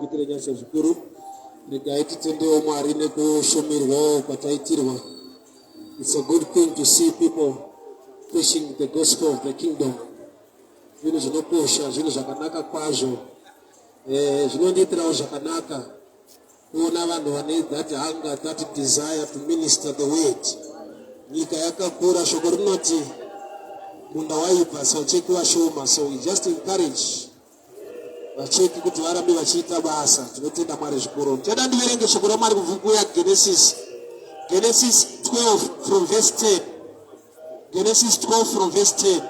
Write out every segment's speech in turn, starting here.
vitire nyasha zvikuru regaiti tendeo Mwari nekushomirwa kwataitirwa. It's a good thing to see people preaching the gospel of the kingdom. Zvinhu zvinokosha, zvinhu zvakanaka kwazvo. Zvinondiitirawo zvakanaka kuona vanhu vane that hunger, that desire to minister the word. Nyika yakakura, shoko rinoti munda waibva saucheki washoma. So we just encourage vacheki kuti varambe vachiita basa. Tinotenda Mwari zvikuru. Tenda ndiverenge shoko raMwari kubhuku yaGenesis 12 from verse 10. Genesis 12 from verse 10.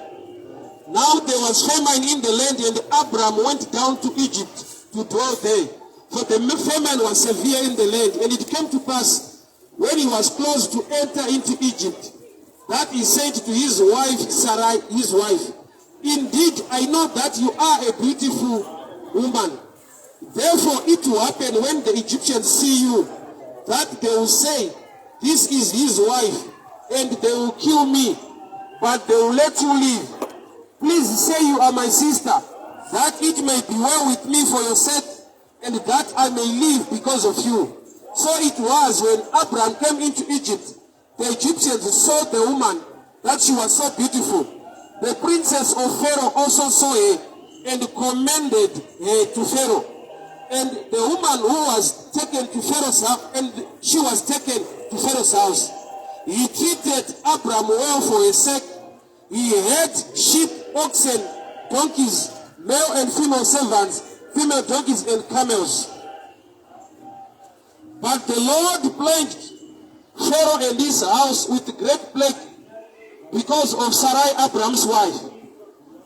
Now there was famine in the land, and Abram went down to Egypt to dwell there. For the famine was severe in the land. And it came to pass, when he was close to enter into Egypt, that he said to his wife Sarai, his wife, "Indeed, I know that you are a beautiful woman. Therefore it will happen when the Egyptians see you, that they will say, 'This is his wife,' and they will kill me, but they will let you live. Please say you are my sister, that it may be well with me for your sake, and that I may live because of you." So it was when Abram came into Egypt, the Egyptians saw the woman, that she was so beautiful. The princess of Pharaoh also saw her, and commended her to Pharaoh. And the woman who was taken to Pharaoh's house, and she was taken to Pharaoh's house. He treated Abram well for his sake. He had sheep, oxen, donkeys, male and female servants, female donkeys and camels. But the Lord plagued Pharaoh and his house with great plague because of Sarai, Abram's wife.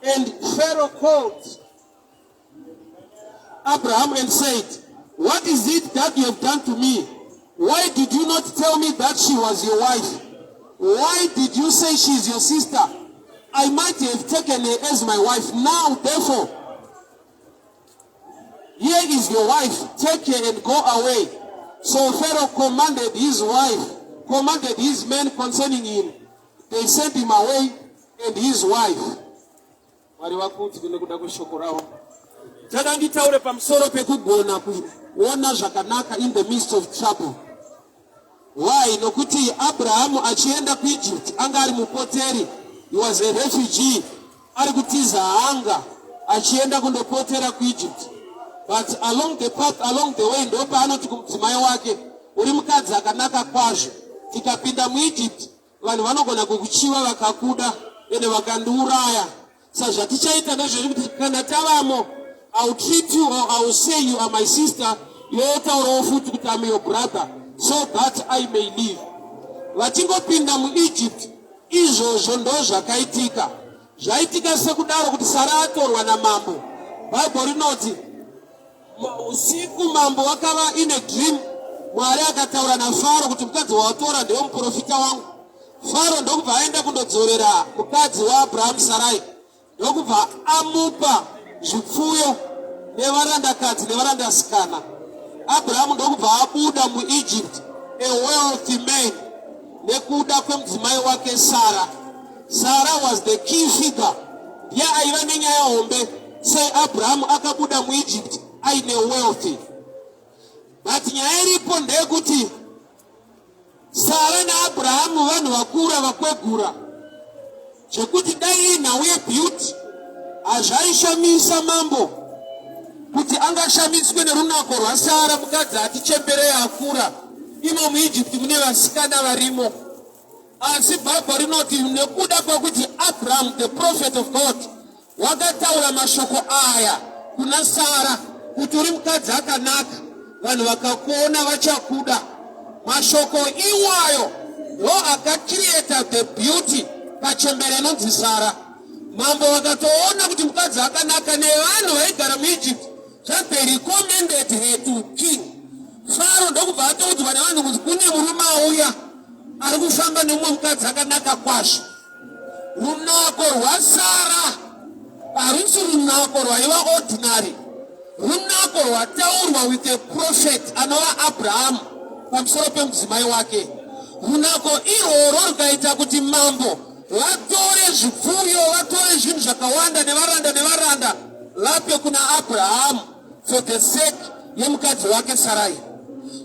And Pharaoh called Abraham and said, "What is it that you have done to me? Why did you not tell me that she was your wife? Why did you say she is your sister? I might have taken her as my wife. Now, therefore, here is your wife. Take her and go away." So Pharaoh commanded his men concerning him. They sent him away and his wife. Tada nditaure pamusoro pekugona kuona zvakanaka in the midst of trouble. Why? Nokuti Abrahamu achienda ku Egypt anga ari mupoteri. He was a refugee. Ari kutiza hanga achienda kundopotera ku Egypt. But along the path, along the way, ndo paanoti kumudzimai wake, uri mukadzi akanaka kwazvo. Tikapinda mu Egypt, vanhu vanogona kukuchiva vakakuda ende vakandiuraya. Saka zvatichaita ndezvekuti kana tavamo, I will treat you, or I will say you are my sister, yotaurawo futi kuti I'm your brother, so that I may live. Vachingopinda mu Egypt, izvozvo ndo zvakaitika. Zvaitika sekudaro kuti Sara atorwa namambo. Bible rinoti usiku mambo wakava in a dream, Mwari akataura naFaro kuti mukadzi watora ndiye muprofita wangu. Faro ndokubva aenda kundodzorera mukadzi waAbraham Sarai, ndokubva amupa zvipfuyo nevarandakadzi nevarandasikana. Abraham ndokubva abuda mu Egypt a wealthy man nekuda kwemudzimai wake Sarah. Sarah was the key figure. Ndiye aiva nenyaya hombe sei Abraham akabuda mu Egypt aine wealthy. But nyaya iripo ndeyekuti Sarah naAbraham vanhu vakura vakwegura, chekuti dai nhau yebeauty hazvaishamisa mambo kuti angashamiswe nerunako rwaSara mukadzi atichemberei akura. Imo muEgypt mune vasikana varimo. Asi Bhabha rinoti nekuda kwekuti Abraham, the prophet of God, wakataura mashoko aya kuna Sara kuti uri mukadzi akanaka, vanhu vakakuona vachakuda. Mashoko iwayo ndo akacreata the beauty pachembere inonzi Sara. Mambo vakatoona kuti mukadzi akanaka nevanhu vaigara muEgypt, they recommended her to king. Faro ndokubva ataudzwa nevanhu kuti kune murume auya ari kufamba nemumwe mukadzi akanaka kwazvo. Runako rwaSara harusi runako rwaiva ordinary, runako rwataurwa with a prophet anova Abraham pamusoro pemudzimai wake. Runako irworwo rukaita kuti mambo vatore zvipfuyo, vatore zvinhu zvakawanda nevaranda vape kuna Abraham for the sake yemukadzi wake Sarai.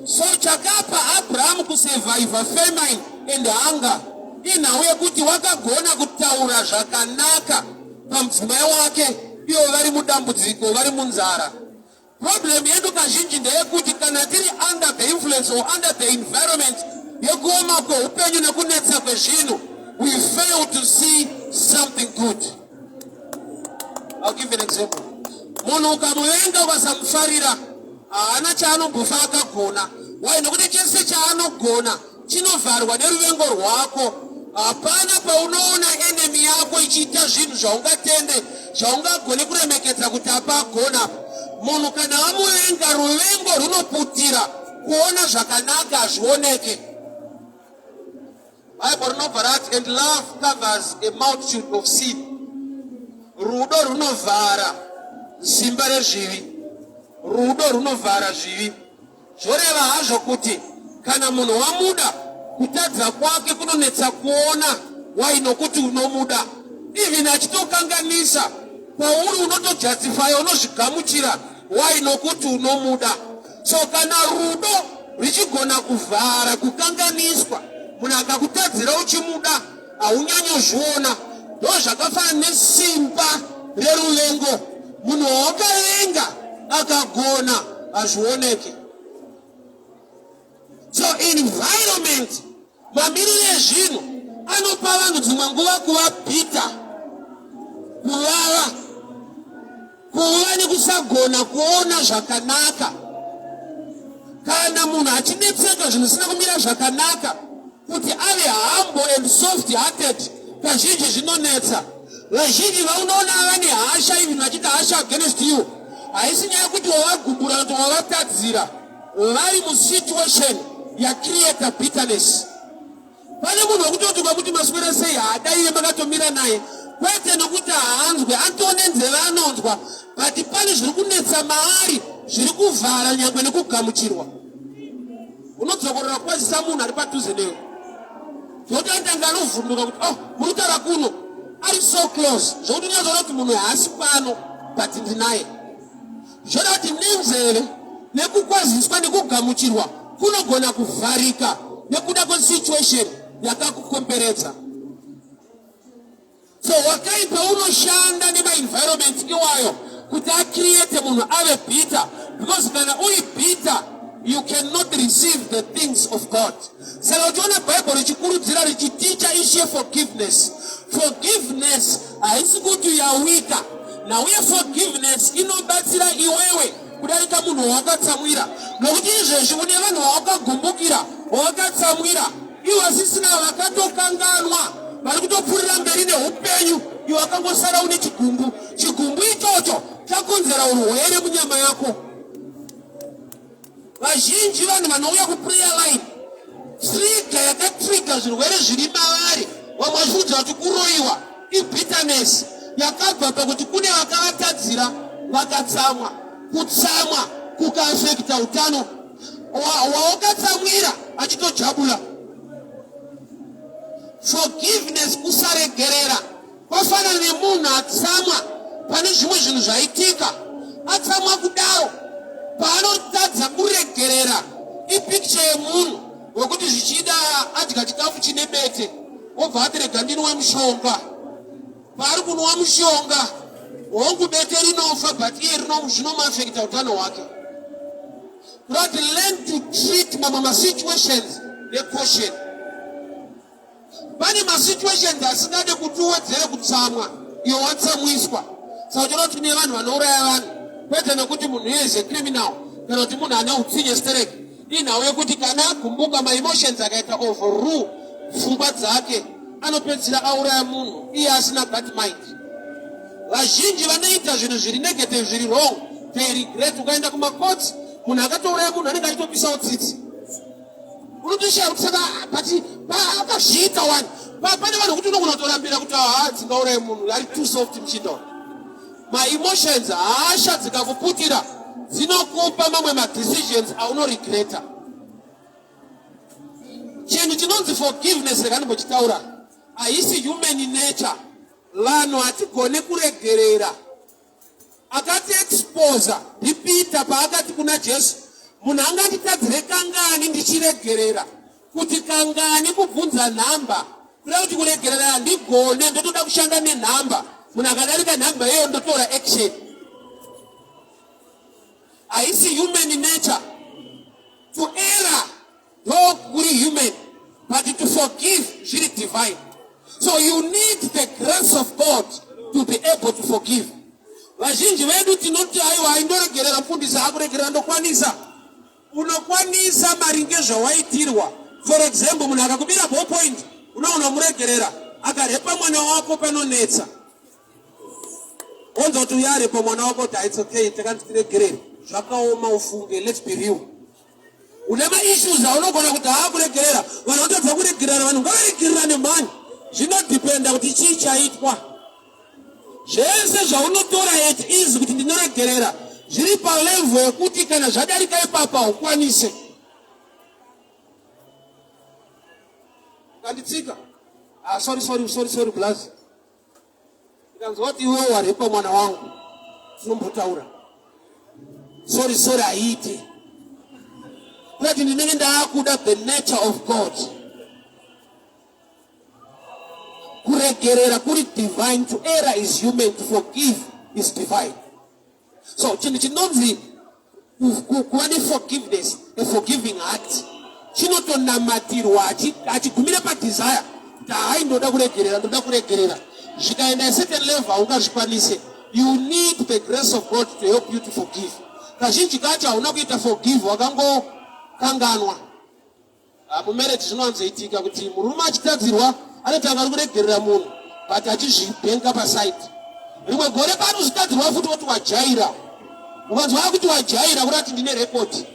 So chakapa Abraham kusurvive famine and hunger inhau yekuti wakagona kutaura zvakanaka pamudzimai wake ivo vari mudambudziko, vari munzara. Problem yedu kazhinji ndeyekuti kana tiri under the influence or under the environment yekuoma kweupenyu nekunetsa kwezvinhu, we fail to see something good. I'll give you an example. Munhu ukamuvenga ukasamufarira haana chaanombofa akagona. Why? Nokuti chese chaanogona chinovharwa neruvengo rwako. Hapana paunoona enemy yako ichiita zvinhu zvaungatende, zvaungagone kuremekedza kuti apagona. Munhu kana amuvenga, ruvengo runoputira kuona zvakanaka hazvioneke. Bible rinobva rati, and love covers a multitude of sin. Rudo runovhara simba rezvivi. Rudo runovhara zvivi. Zvoreva hazvo kuti kana munhu wamuda, kutadza kwake kunonetsa kuona. Why? Nokuti unomuda. Even achitokanganisa pauri unotojustify, unozvigamuchira. Why? Nokuti unomuda. So kana rudo richigona kuvhara kukanganiswa, munhu akakutadzira uchimuda haunyanyozviona. Ndo zvakafanana nesimba reruvengo. Munhu wakavenga akagona hazvioneke. So environment, mamiriro ezvinhu anopa vanhu dzimwe nguva kuvabhita, kuvava, kuva nekusagona kuona zvakanaka. Kana munhu achinetseka zvinhu zvisina kumira zvakanaka, kuti ave humble and soft hearted, kazhinji zvinonetsa. Vazhinji vaunoona vane hasha, even vachita hasha against you, haisi nyaya kuti wavagumbura kuti wavatadzira, vari musituation yacreata bitterness. Pane munhu wekutoti kwakuti maswera sei haadaiye makatomira naye, kwete nokuti haanzwe, atone nzeve anonzwa, but pane zviri kunetsa maari, zviri kuvhara nyangwe nekugamuchirwa. Unodzokorera kwazisa munhu ari padhuze newe, zvokuti atanga anovhunduka kuti oh, muri kutaura kuno, ari so close, zvokuti unyazoona kuti munhu haasi pano but ndinaye. Zvoda kuti nenzeve nekukwaziswa nekugamuchirwa kunogona kuvharika nekuda kwesituation yakakukomberedza. So wakai paunoshanda nemaenvironment iwayo kuti acreate munhu ave bitter, because kana uri bitter you cannot receive the things of God. Saka uchiona Bible richikurudzira richiticha issue forgiveness. Forgiveness haisi kuti yawika, nauye forgiveness inobatsira iwewe kudarika munhu wakatsamwira. Nokuti izvezvi une vanhu vawakagumbukira, wawakatsamwira, iwe asisina vakatokanganwa, vari kutopfuurira mberi neupenyu, iwe wakangosara une chigumbu. Chigumbu ichocho chakonzera urwere munyama yako. Vazhinji vanhu vanouya kuprayer line, trigger yakatrigger zvirwere zviri mavari, vamwe vachidza kuti kuroyiwa ibitterness yakabva pakuti kune vakavatadzira vakatsamwa. Kutsamwa kukaafekta utano wawakatsamwira achitojabula. Forgiveness kusaregerera kwafanana nemunhu atsamwa pane zvimwe zvinhu zvaitika, atsamwa kudaro, paanotadza kuregerera ipicture yemunhu wekuti zvichida adya chikafu chine bete obva atirega ndinwa mushonga. Paari kunwa mushonga hongu bete rinofa, but iye zvinomafekta utano hwake. But learn to treat mama situations necaution. Pane masituations asingade kuti uwedzere kutsamwa, iwe watsamwiswa. Saka uchiona kuti kune vanhu vanouraya vanhu, kwete nekuti munhu is a criminal, kana kuti munhu ane utsinye stereki. Inhau yekuti kana agumbuka maemotions akaita overrule pfungwa dzake, anopedzisira auraya munhu iye asina bad mind. Vazhinji vanoita zvinhu zviri negative, zviri wrong, they regret. Ukaenda kumakoti, munhu akatouraya munhu anenge achitopisawo tsitsi, unotoshaira kuti saka but akazviita wani. Pane vanhu kuti unogona kutorambira kuti dzingauraye munhu, ari too soft muchinda. Maemotions hasha dzikakuputira dzinokupa mamwe madecisions aunoregreta. Chinhu chinonzi forgiveness rekanimbochitaura, haisi human nature. Vanhu hatigone kuregerera, akati exposa ndipita paakati kuna Jesu, munhu anganditadzire kangani ndichiregerera, kuti kangani kubvunza nhamba kuda kuti kuregerera handigone, ndotoda kushanda nenhamba. Munhu akadarika nhamba iyoyo ndotora action. Haisi human nature to err, though kuri human, but to forgive zviri divine. So you need the grace of God to be able to forgive. Vazhinji vedu tinoti aiwa indoregerera mufundisi akuregerera ndokwanisa. Unokwanisa maringe zvawaitirwa. For example, munhu akakubira ballpoint, unoona muregerera, akarepa mwana wako panonetsa. Onzo kuti uyarepa mwana wako kuti it's okay, takandiregerera. Zvakaoma ufunge, let's be real. Unema issues aunogona kuti hakuregerera. Vanhu vanotadza kuregerera, vanhu ngavaregerera nemani. Zvinodependa kuti chii chaitwa. Zvese zvaunotora it is kuti ndinoregerera, zviri palevel yekuti kana zvadarika ipapa ukwanise. Kanditsika. Sorry, Blazi. Ikanzwa kuti iwe warepa mwana wangu, tinombotaura. Sorry, haiti. Kuti ndinenge ndaakuda the nature of God. Kuregerera kuri divine, to err is human, to forgive is divine. So chinonzi kuva neforgiveness, a forgiving act, chinotonamatirwa achigumira padesire kuti hai ndoda kuregerera. Zvikaenda certain level haungazvikwanise. You need the grace of God to help you to forgive. Kazhinji kacho hauna kuita forgive, wakangokanganwa. Mumarriage zvinowanzoitika kuti murume achitadzirwa anotanga kuregerera munhu, but achizvipenga paside. Rimwe gore panozvitadzirwa futi kuti wajaira. Ukanzwa kuti wajaira kurati ndine rekodi.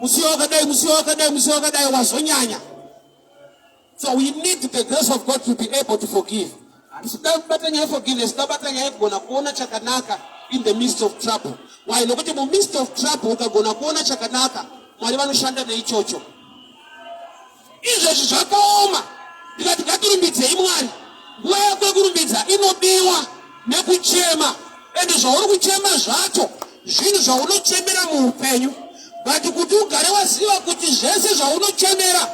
Musi wakadai wazonyanya. So we need the grace of God to be able to forgive. Hatidabata nyaya forgiveness, tabata nyaya kugona kuona chakanaka in the midst of trouble. Why? Nokuti mu midst of trouble ukagona kuona chakanaka, Mwari vanoshanda neichocho. Izvezvi zvakaoma. Ndikati ngatirumbidzei Mwari. Nguva yako yekurumbidza inodiwa nekuchema. Ende zvauri kuchema zvacho zvinhu zvaunochemera muupenyu. But kuti ugare waziva kuti zvese zvaunochemera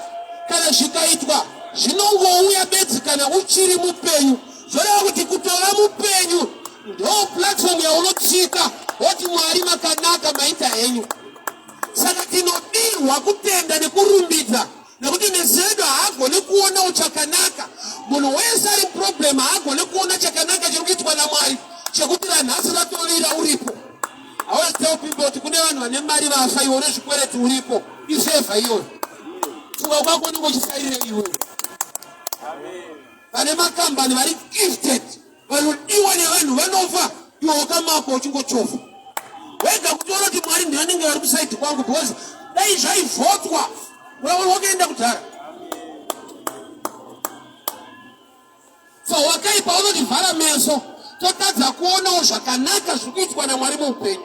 kana zvikaitwa zvinongouya bedzi kana uchiri mupenyu. Zvoreva kuti kutora mupenyu ndo platform yaunotsika woti Mwari makanaka maita henyu. Saka tinodirwa kutenda nekurumbidza, nekuti nezedu haagone kuona uchakanaka. Munhu wese ari problem haagone kuona chakanaka chiri kuitwa naMwari, chekuti ranhasi ratorira uripo. I always tell people kuti kune vanhu vane mari vafa, iwe nezvikwereti uripo. Isevha iyoyo. Pfungwa kwako unongochisairire iwe. Vane makambani vari gifted, vanodiwa nevanhu vanofa, iwe wakamapo uchingochofa. Wega kutoona kuti Mwari ndiye anenge vari kusaidi kwangu, because dai zvaivhotwa wakaenda kudhara. So wakaipa unotivhara meso, totadza kuonawo zvakanaka zviri kuitwa naMwari muupenyu.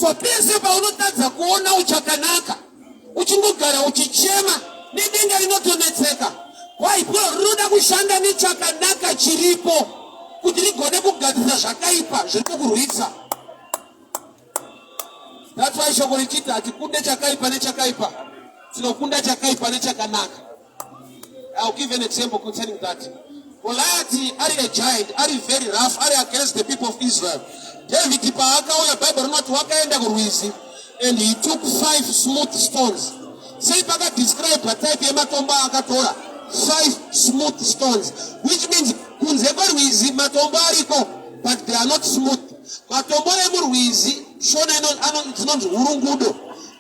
So pese paunotadza kuona uchakanaka, uchingogara uchichema nedenga rinotonetseka. Why? Because rinoda kushanda nechakanaka chiripo kuti rigone kugadzira zvakaipa zviri kukurwisa. That's why shoko richiti hatikunde chakaipa nechakaipa, tinokunda chakaipa nechakanaka. I'll give an example concerning that. Goliath ari a giant, ari very rough, ari against the people of Israel. David paakauya, Bible rinoti wakaenda kurwizi, and he took 5 smooth stones. Sei paka describe type yematombo akatora 5 smooth stones, which means kunze kwerwizi matombo ariko, but they are not smooth. Matombo emurwizi shona inonzi hurungudo.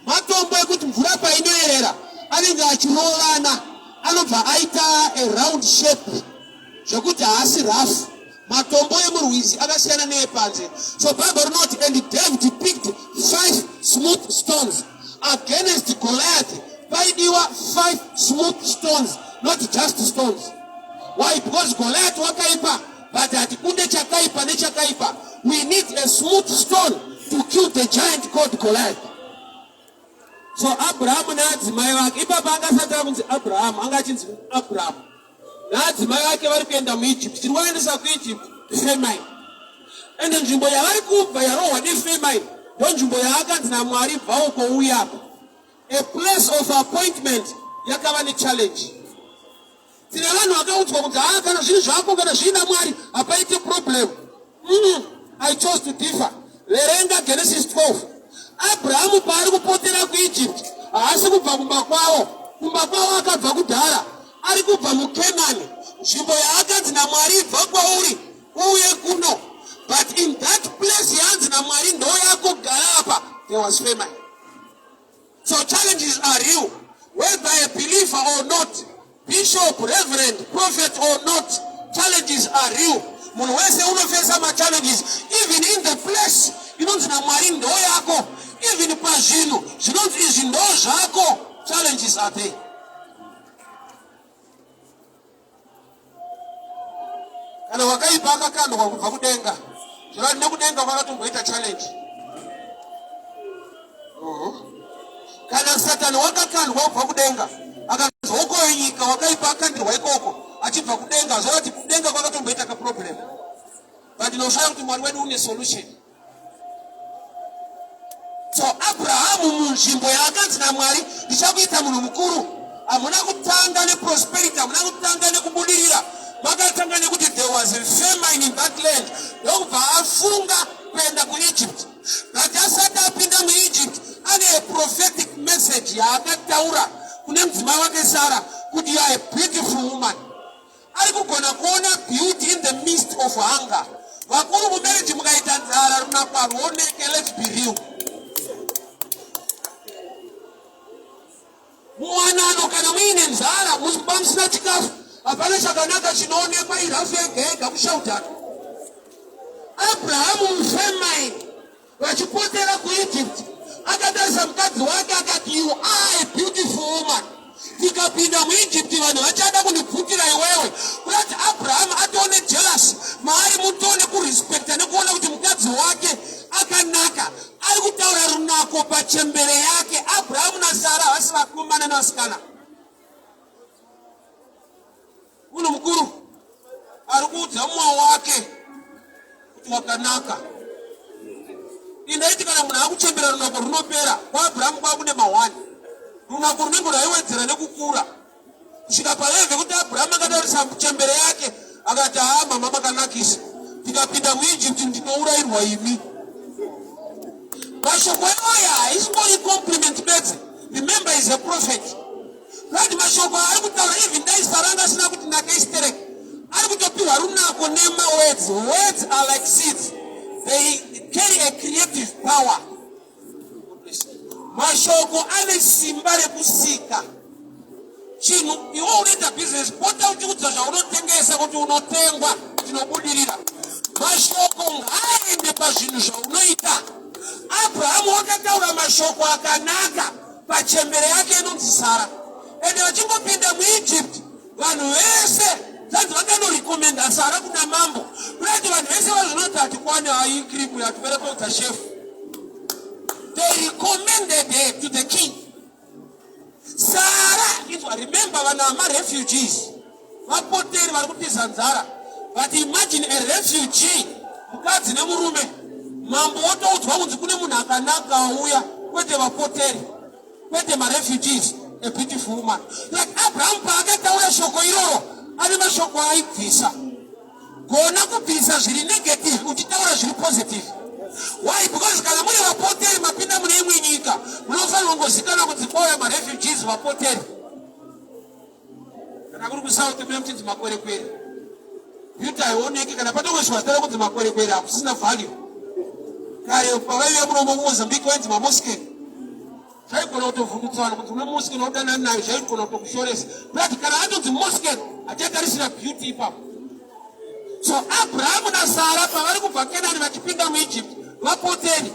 Matombo ekuti mvura painoerera anenge achirorana, anobva aita a round shape zvekuti haasi rough. Matombo emurwizi akasiyana neepanze. So Bible rinoti, and David picked 5 smooth stones against Goliath. Paidiwa 5 smooth stones, not just stones. Why? Because Goliath wakaipa, but hatikunde chakaipa nechakaipa. We need a smooth stone to kill the giant called Goliath. So Abraham naadzimai vake, ipapa angasati akunzi Abraham, angachinzi Abraham. Naadzimai vake vari kuenda muEgypt. Tiri kuendesa kuEgypt famine. And nzvimbo yavari kubva yarohwa nefamine ndonzvimbo yaakanzi naMwari bva uko uya apa. A place of appointment yakava nechallenge. Tine vanhu vakaudzwa kuti kana zvinhu zvako kana zvina Mwari hapaite problem. I chose to differ. Verenga Genesis 12. Abrahamu paari kupotera kuEgypt haasi kubva kumba kwavo. Kumba kwavo akabva kudhara. Ari kubva muKenani. Nzvimbo yaakanzi naMwari bva kwauri uye kuno. But in that place yanzi naMwari ndo yako gara apa, there was famine. So challenges are real. Whether a believer or not, bishop, reverend, prophet or not, challenges are real. Munhu wese unofesa ma challenges. Even in the place, inonzi naMwari ndo yako. Even pazvinhu, zvinonzi izvi ndo zvako, challenges are there. Kana wakaipa akakandwa kubva kudenga. Zvinoda nekudenga kwakatomboita challenge. Kana Satani wakakandwa kubva kudenga, akanzi uko wenyika wakaipa akandirwa ikoko, achibva kudenga, zvoti kudenga kwakatomboita ka problem. But ndinoshaya kuti Mwari wedu une solution. So Abrahamu munzvimbo yaakanzi naMwari ndichakuita munhu mukuru. Hamuna kutanga neprosperity, hamuna kutanga nekubudirira. Makatanga nekuti there was a famine in that land. Ndokubva afunga kuenda kuEgypt. But asati apinda muEgypt, ane a prophetic message yaakataura kune mudzimai wake Sara kuti you are a beautiful woman. Ari kugona kuona beauty in the midst of hunger. Vakuru mumarriage mukaita nzara runakwa ruoneke, let's be real. Muwanano kana muine nzara musumba musina chikafu, hapana chakanaka chinoonekwa irafu yega kushautana. Abrahamu mufamine vachipotera kuEgypt, akatarisa mukadzi wake akati you are a beautiful woman. Tikapinda muEgypt vanhu vachada kunipfutira iwewe. Kuti Abrahamu atoone jealous, maari mutone kurespekta nekuona kuti mukadzi wake akanaka. Ari kutaura runako pachembere yake. Abrahamu naSara havasi vakomana nevasikana. Munhu mukuru ari kuudza mumwe wake kuti wakanaka. Indaiti kana munhu akuchembera runako runopera, kwaAbhurahamu kwakune mahwani. Runako runenge rwaiwedzera nekukura. Kusvika paleve kuti Abrahamu akataurisa chembere yake akati mama makanakisa. Tikapinda muEgypt ndinourayirwa imi. Mashoko iwoya haisingori compliment bedzi. Remember he is a prophet. Kandi mashoko ari kutaura even dai Sara asina kuti ndakaistereka. Ari kutopiwa runako nema words. Words are like seeds. They carry a creative power. Mashoko ane simba rekusika. Chinhu iwe unoita business pota uchiudza zvaunotengesa kuti unotengwa tinobudirira. Mashoko ngaaende pazvinhu zvaunoita. Abrahamu wakataura mashoko akanaka pachembere yake inonzi Sara. Ende vachingopinda muEgypt, vanhu vese zanzi vakanorekomenda Sara kuna mambo. Kuti vanhu vese vazvinoti hatikwane hai krimu yativerekodza chef. They recommended her to the king. Sara, remember vanhu vamarefugees, vapoteri vari kutiza nzara. But imagine a refugee, mukadzi nemurume. Mambo otoudzwa kunzi kune munhu akanaka auya, kwete vapoteri, kwete marefugees, a beautiful woman. Like Abraham paakataura shoko iroro, ane mashoko aibvisa. Gona kubvisa zviri negative, uchitaura zviri positive. Why? Because kana muri vapoteri mapinda mune imwe nyika, munofanirwa kungozikanwa kuti kwauya marefugees vapoteri. Kana kuri kuSouth mune muchinzi makwerekwere. Yuta haioneki kana patongosviwa zita rokunzi makwerekwere hakusina value. Kare pavaive munomo muMozambique wainzi maMosque. Zvaigona kutovhundutsa vanhu kuti une mosque unodanana nayo, zvaigona kutokushoresa. But kana atonzi mosque hachatarisira beauty ipapo. So Abrahamu naSara pavari kubva Kenani vachipinda muEgypt vapoteri.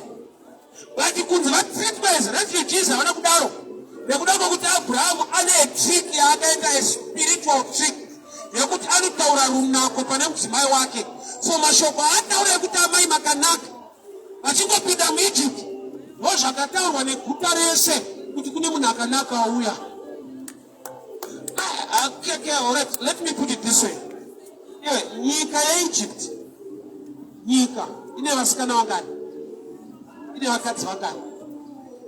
But kunzi vatreatwa as refugees havana kudaro. Nekuda kwokuti Abrahamu ane a trick yaakaita, a spiritual trick yekuti anotaura runako pane mudzimai wake. So mashoko aataura ekuti amai makanaka vachingopinda muEgypt ndozvakataurwa neguta rese kuti kune munhu akanaka auya. Let me put it this way. Nyika yeEgypt, nyika ine vasikana vangani, ine vakadzi vangani.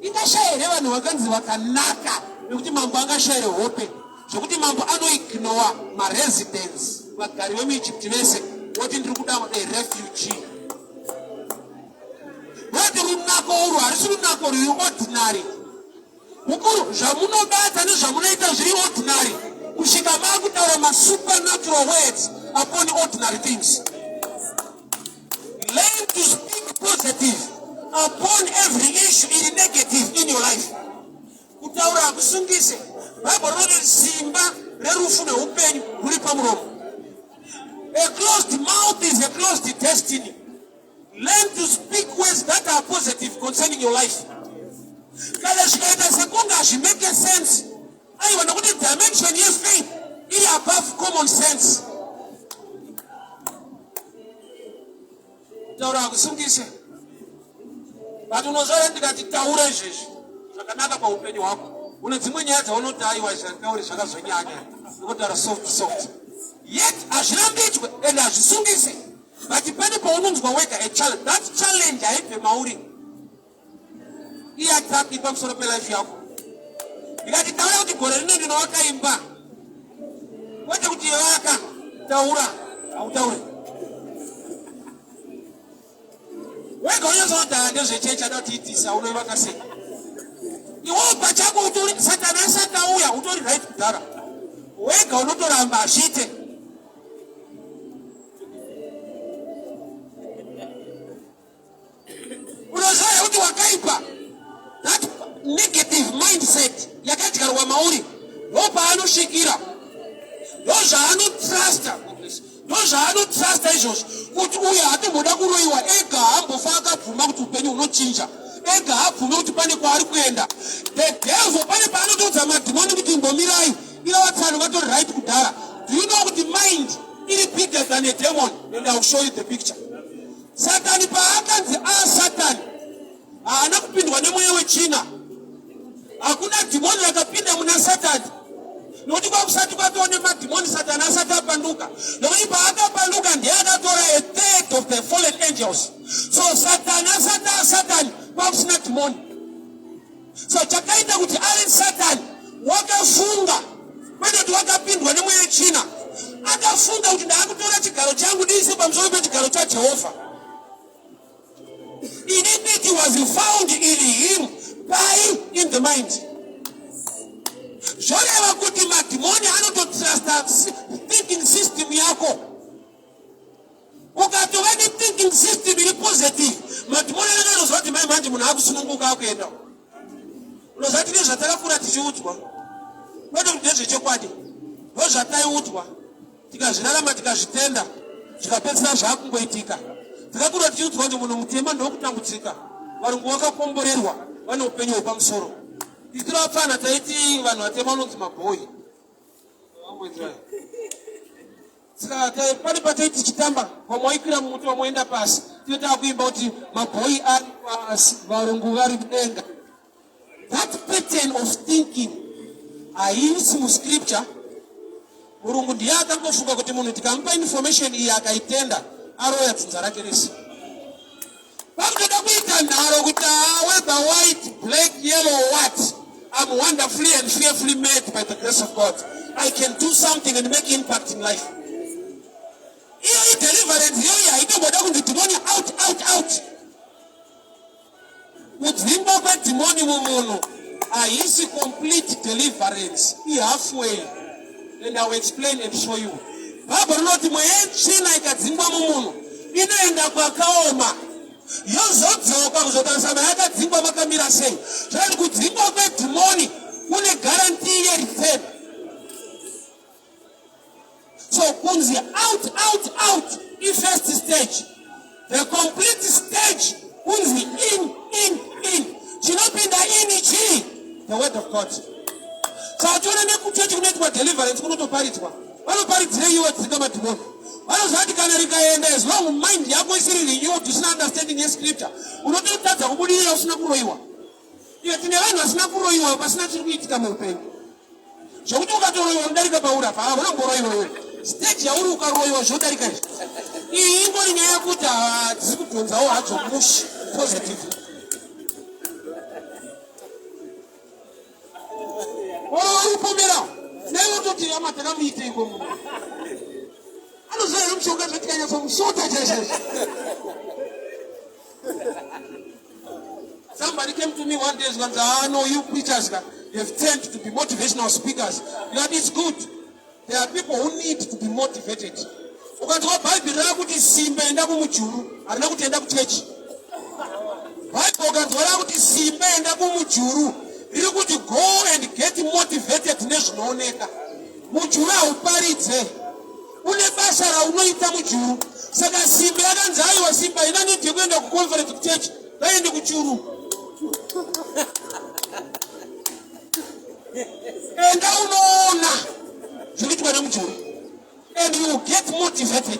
Ingashayire vanhu vakanzi vakanaka nekuti mambo angashayire hope zvokuti mambo anoignora maresidents vagari vemuEgypt vese voti ndiri kuda refugee. Vati runako urwu harisi runako rwuri ordinary. Mukuru zvamunobata nezvamunoita zviri ordinary kusvika makutaura supernatural words upon ordinary things. Learn to speak positive upon every issue in negative in your life. Kutaura hakusungise. Bible rinoti simba rerufu neupenyu ruri pamuromo. A closed mouth is a closed destiny. Learn to speak words that are positive concerning your life. Kana zvikaita sekunge hazvimake sense. Aiwa nokuti dimension yefaith iri above common sense. Kutaura hakusungise. But unozora ndikati taura izvezvi zvakanaka paupenyu hwako. Une dzimwe nyaya dzaunoti aiwa zvataure zvakazonyanya nokutaura soft. Yet hazvirambidzwe and hazvisungise. But pane paunonzwa wega a challenge. That challenge haibve mauri. Iataki pamusoro pelife yako. Ndikati taura kuti gore rino ndinovakaimba. Kwete kuti yevaka taura hautaure. Wega unyazotaura ndezvechechi ada kutiitisa unoivaka sei. Iwewe pachako utori Satani asati auya utori right kudhara. Wega unotoramba azviite. Unoziva kuti wakaipa. That negative mindset yakadyarwa mauri ndopaanoshikira. Ndozvaanotrusta. Ndozvaanotrusta izvozvo kuti uyu hatomboda kuroiwa ega hambofa akabvuma kuti upenyu hunochinja. Ega habvume kuti pane kwaari kuenda. The devil pane paanotodza madhimoni kuti mbomirai ila vatano vatori right kudhara. Do you know kuti mind iri bigger than a demon? And I will show you the picture. Satani paakanzi Satani haana kupindwa nemweya wechina. Hakuna dhimoni rakapinda muna Satani. Nokuti kwakusati kwatone madhimoni Satani asati apanduka. Nokuti paakapanduka ndiye akatora a third of the fallen angels. So Satani asati Satani kwakusina dhimoni. So chakaita kuti ave Satani wakafunga kwete kuti wakapindwa nemweya wechina. Akafunga kuti ndaakutora chigaro changu ndiise pamusoro pechigaro chaJehovha. Iniquity was found in him in the mind. Zvoreva kuti madhimoni anototrusta thinking system yako. Ukatova thinking system iri positive, madhimoni anozva kuti mai manje munhu akusununguka akuenda. Unozvati nezvatakakura tichiudzwa. Kwete kuti ndezvechokwadi. Ndozvataiudzwa. Tikazvirarama tikazvitenda, zvikapedzisira zvakungoitika. Takakura tichiudzwa kuti munhu mutema ndokutambudzika. Varungu vakakomborerwa vane upenyu hwepamusoro. Titirapana taiti vanhu vatema vanonzi mabhoyi. Saka pane pataiti tichitamba pamwaikwira mumuti wamoenda pasi. Tinotaka kuimba kuti mabhoyi ari pasi varungu vari mudenga. That pattern of thinking haisi muscripture. Murungu ndiye akangofunga kuti munhu tikamupa information iyi akaitenda aroya dzinza rake rese. Pakutoda kuita nharo kuti whether white, black, yellow, what, I'm wonderfully and fearfully made by the grace of God. I can do something and make impact in life. Iyo deliverance yoyo haitomboda kunzi demoni out. Kudzimba kwedhimoni mumunhu haisi complete deliverance. Halfway. And I will explain and show you. Bible rinoti mweya yechina ikadzingwa mumunhu inoenda kwakaoma. Yozodzoka kuzotarisana yakadzingwa makamira sei. Zvati kudzingwa kwedhimoni kune guarantee yereturn. So kunzi out first stage. The complete stage kunzi in. Chinopinda in chi the word of God. So ationa nekuchechi kunoitwa deliverance kunotoparidzwa. Vanoparidzire iwe dzinga madhimoni. Vanozvati kana rikaenda as long mind yako isiri renewed usina understanding yescripture unototadza kubudirira usina kuroiwa. Iwe tine vanhu vasina kuroiwa pasina chiri kuitika muupenyu. Zvokuti ukatoroiwa unodarika pauri apa unongoroiwa iwe. Stage yauri ukaroiwa zvodarika izvi. ingori nyaya yekuti hadzisi kudhonzawo hadzo mushi positive. Uripomera neutoti amatakamuite iko munhu anozoera mushonga zvatikanyatsa musota chaizvozvo. Somebody came to me one day and said, no, you preachers have turned to be motivational speakers. That is good. There are people who need to be motivated. Ukatoa Bible rakuti simba enda kumujuru, arina kuti enda kuchechi. Bible ukatoa kuti simba enda kumujuru, riri kuti go and get motivated nezvinooneka. Mujuru hauparidze. Une basa raunoita mujuru. Saka simba yakanzi aiwa simba ina need kuenda kuconference kuchechi. Vaende kuchuru. Enda unoona zvinoitwa nemujuru. And you get motivated.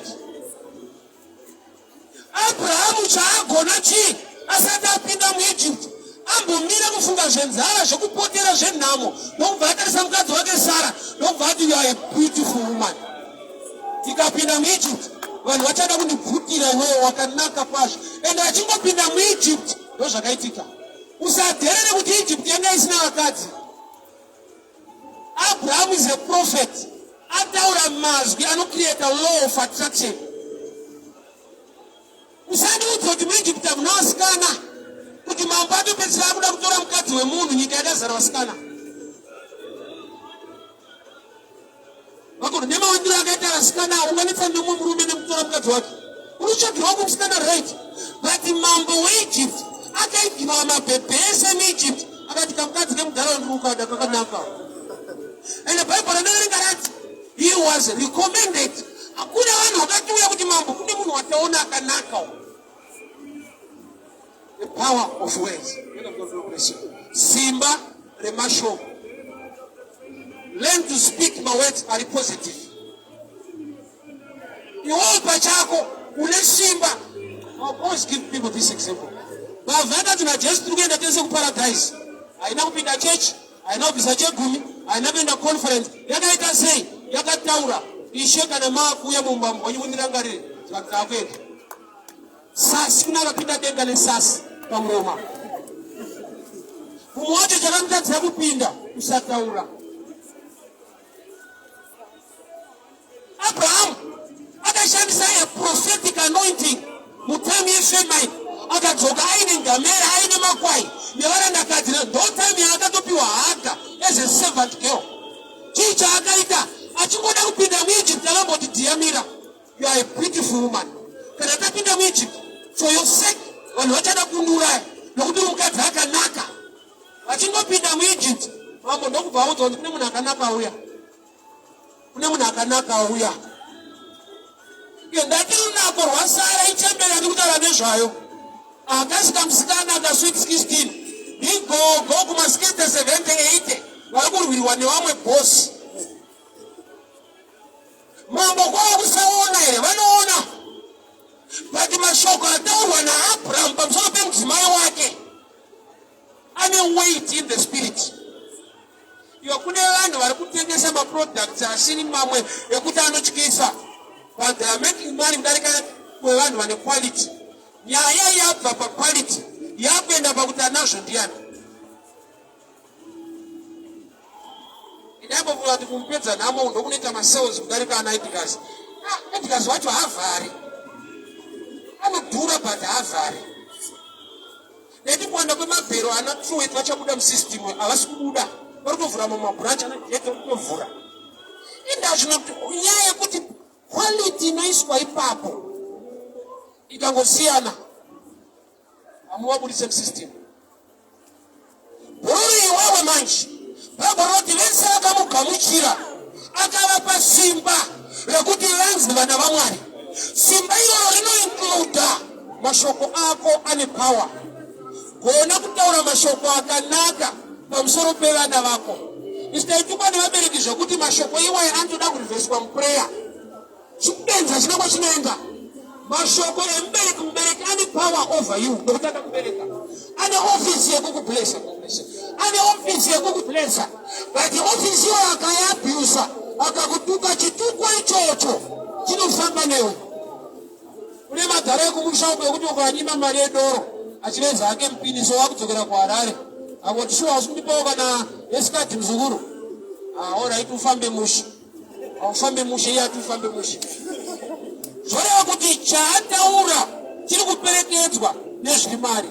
Abraham chaagona chi asati apinda muEgypt. Ambomira kufunga zvenzara zvekupotera zvenhamo. Ndobva atarisa mukadzi wake Sara. Ndobva ati you are a beautiful woman. Tikapinda muEgypt vanhu vachada kundibvutira iwewe wakanaka kwazvo. And achingopinda muEgypt ndozvakaitika. Usadherere kuti Egypt yanga isina vakadzi. Abraham is a prophet. Ataura mazwi create a law of attraction. Usandiudza kuti muEgypt hamuna vasikana. Kuti mambo atopedzisira kuda kutora mukadzi wemunhu nyika yakazara vasikana. Vakoti nemawandiro akaita vasikana unganetsa nemumwe murume nekutora mukadzi wake. Unotsvagirwa kumusikana right. But mambo weEgypt akaigiwa mabhebhe ese muEgypt akati kamukadzi kemudhara ndikukada kakanaka. And the Bible rinoverenga rati he was recommended. Hakuna vanhu vakatiuya kuti mambo kune munhu wataona akanaka. The power of words. Simba remashoko. Learn to speak my words are positive. Iwewe pachako une simba. I'll always give people this example. Bavada tunajesu tukuenda tese kuparadise. Haina kupinda church, haina kubvisa chegumi, haina kuenda conference. Yakaita sei, yakataura. Ishe kana maakuya mumba onyimunirangarire. Zvakakwenda. Sasi kuna akapinda denga nesasi pamuromo. Mumwe wacho chakamutadzira kupinda usataura. Abraham akashandisa a prophetic anointing mutime yefemine. Akadzoka aine ngamera aine makwai nevarandakadzi ndotime yaakatopiwa Haga as a servant girl. Chii chaakaita achingoda kupinda muEgypt akamboti dhiyamira, you are a beautiful woman. Kana tapinda muEgypt for your sake vanhu vachada kundiuraya nokuti mukadzi akanaka. Achingopinda muEgypt mambo ndokubva audza kuti kune munhu akanaka auya. Kune munhu akanaka auya. Ndati runako rwaSara ichembera ndikutaura nezvayo. Akasvika musikana akasweet 16. Igogo kumasikete 70-80. Vari kurwirwa nevamwe bosi. Mambo kwava kusaona here vanoona. But mashoko ataurwa naAbraham pamusoro pemudzimai wake ane weight in the spirit. Iwe kune vanhu vari kutengesa maproducts asiri mamwe ekuti anotyisa. But they are making money kudarika kwevanhu vane quality. Nyaya yabva paquality yakuenda pakuti anazvo ndiani. Idambovula kuti kumupedza nhamo ndokunoita masales kudarika anaEdgars. Edgars wacho havhari. Anodhura but havhari. Neti kuwanda kwemabhero ana Truett vachabuda musystem havasi kubuda. Vari kutovhura mumabranch anageta kutovhura. Indazvino kuti nyaya yekuti quality inoiswa ipapo ikangosiyana hamuvabudise musystem. Ruri iwewe manje Bhabhuri roti vese vakamugamuchira akavapa simba rekuti vanzi vana vaMwari. Simba iroro rinoincluda mashoko ako ane power. Gona kutaura mashoko akanaka pamusoro pevana vako. Isitaitukwa nevabereki zvokuti mashoko iwayo anotoda kurivheswa muprayer. Chikubenza china kwachinoenda. Mashoko mubereki ane power over you. Ndokutaka kubereka. Ane office yekukublessa. Ane office yekukublessa. But office iwayo akayabusa akakutuka chituko ichocho chinofamba newe. kune madhara ekumusha uko ekuti ukanyima mari yedoro achiveza hake mpiniso wakudzokera kuharare akoti shuwa usikundipawo kana yesikadhi muzukuru alright ufambe mushe aufambe mushe iye ati ufambe mushe zvoreva kuti chaataura chiri kuperekedzwa nezviri mari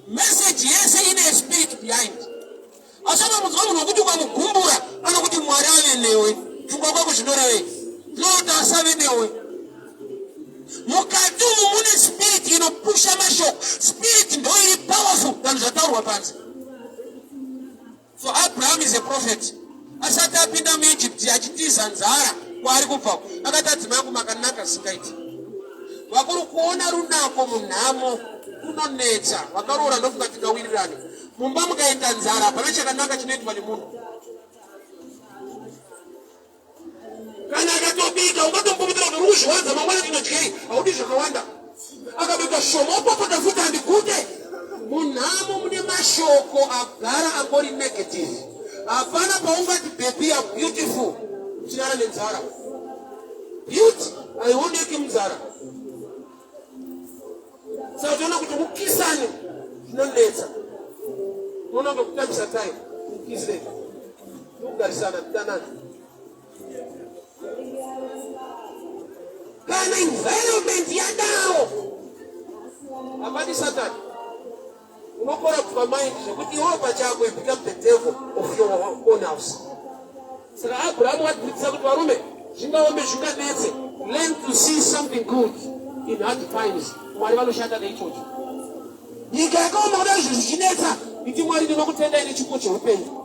meseji yese ine spirit behind asana mudzwa munhu wekuti ukamugumbura anokuti mwari ave newe pfungwa kwako zvinorevei lord asave newe mukati umu mune spirit inopusha mashoko spirit ndo iri powerful than zvataurwa panze so Abraham is a prophet asati apinda muEgypt achitiza nzara kwaari kubvako akati adzimai angu makanaka singaiti vakuru kuona runako munhamo kunonetsa vakaroora ndofunga tingawirirani mumba mukaenda nzara hapana chakanaka chinoitwa nemunhu kana akatobika ungatombomutira kuti ruzviwanza mangwana tinodyei haudi zvakawanda akabika shomopo patafuta handikute munhamo mune mashoko agara angori negative hapana paungati baby are beautiful chinara nenzara beauty haioneki munzara saka toona kuti mukisane zvinonetsa unoona ngekutambisa time mukise mukugarisana kudanana kana environment yadawo hapani satani unokora kupa mind zvekuti iwo pachako you become the devil of your own house saka Abraham watidzidzisa kuti varume zvingaombe zvinganetse learn to see something good in hard times mwari vanoshanda neichocho nyika yakaoma kuda izvo zvichinetsa iti mwari ndinokutendai nechipo cheupenyu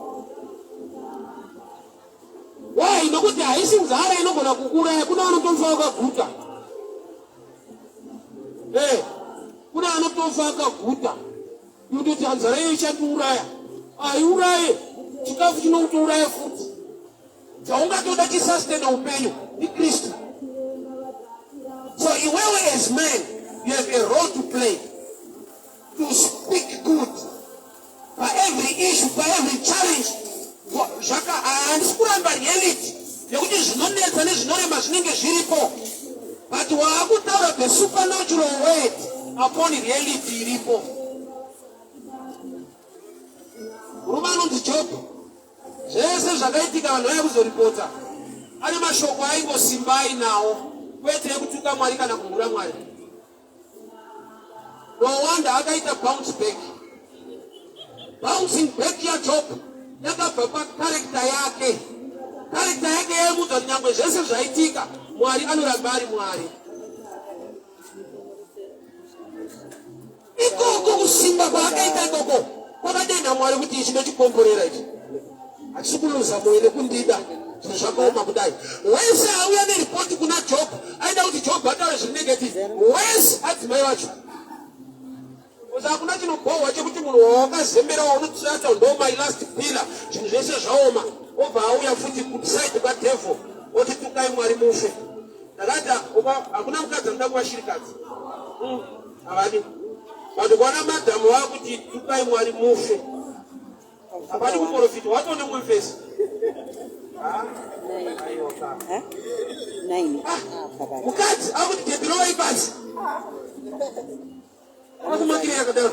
wai nokuti haisi nzara inogona kuuraya kuna vanotofa vakaguta kuna vanotofa vakaguta inototi nzara iyo ichatiuraya haiuraye chikafu chinokutouraya futi chaungatoda chisastena upenyu ikristu so iwewe as man you have a role to play to speak good by every issue by every challenge zvaka handisi kuramba reality yekuti zvinonetsa nezvinorema zvinenge zviripo but waakutaura the supernatural word upon reality iripo murume anonzi Jobho zvese zvakaitika vanhu vaya kuzoripota ane mashoko aingosimba ainawo kwete yekutuka mwari kana kumhura mwari no wonder akaita bounce back bouncing back yaJobho yakabva pakarekta yake yaimudza kuti nyangwe zvese zvaitika mwari anoramba ari mwari ikoko kusimba kwaakaita ikoko kwakadenda mwari kuti ichi ndochikomborera ichi hatisi kuloza mwoyo nekundida zvinhu zvakaoma kudai wese auya neripoti kuna Jobho aida kuti Jobho ataure zviri negative wese adzimai vacho oza hakuna chinogohwa chekuti munhu wawakazembera unotsata ndo my last pillar zvinhu zvese zvaoma obva auya futi kusaidi kwadevil oti tukai mwari mufe ndakati hakuna mukadzi anoda kuva shirikadzi havadi vanhu kuona madhamu vakuti tukai mwari mufe hapadi kuprofita watone mwefesi mukadzi akuti debirovai pasi akumakirira yakadaro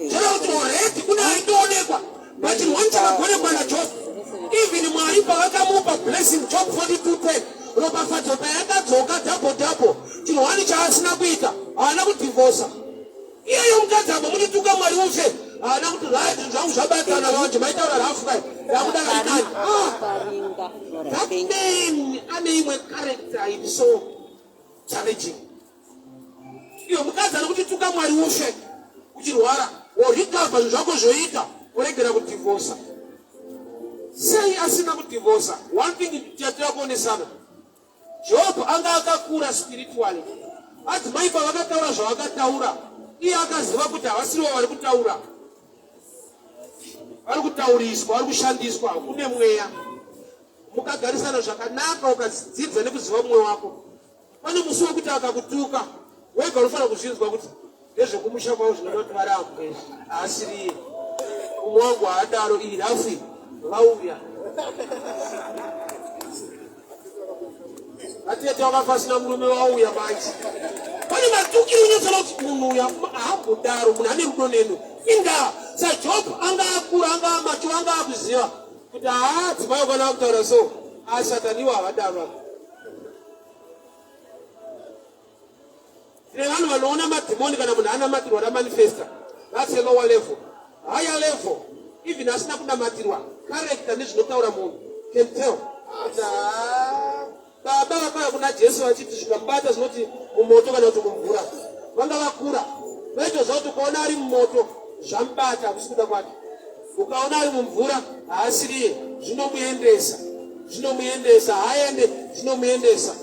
chera kuti oredi kuna aitoonekwa but one chakagonekwa naJobho even mwari pavakamupa blessing Job 42:10 ropafadzo payakadzoka double chinhuwani chaasina kuita haana kudhivosa iyeyo mukadzi abo munituka mwari ufe haana kuti rai zvinhu zvangu zvabatana vanje maitaura rafukai yakudakaitani that man ane imwe character iri so challenging iyo mukadzi ana kuti tuka mwari ufe uchirwara worikavha zvinhu zvako zvoita woregera kudhivosa sei asina kudhivosa one thing chatira kuonesana Job anga akakura spiritually adzimai pavakataura zvavakataura iye akaziva kuti havasiriwo vari kutaura vari kutauriswa vari kushandiswa kune mweya mukagarisana zvakanaka ukadzidzidza nekuziva mumwe wako pane musi wekuti akakutuka wega unofanira kuzvinzwa kuti ndezvekumusha kwavo zvinodoti vari ambwezvi haasiriye umwe wangu haadaro iri rafi vauya atete wakafasina murume wauya manje pane matukiri unotsala kuti munhu uya ahambodaro munhu ane rudo nenu inda saJob anga akura anga macho anga akuziva kuti dzimai wakana kutaura so asataniwo havadaro tine vanhu vanoona madhimoni kana munhu anamatirwa namanifesta. That's a lower level. Higher level, even asina kunamatirwa character nezvinotaura munhu can tell baba vakauya kuna Jesu vachiti zvikambata zvinoti mumoto kana kuti mumvura vanga vakura vaitoziva kuti ukaona ari mumoto zvamubata hakusikuda kwake, ukaona ari mumvura haasiriye zvinomuendesa haende zvinomuendesa.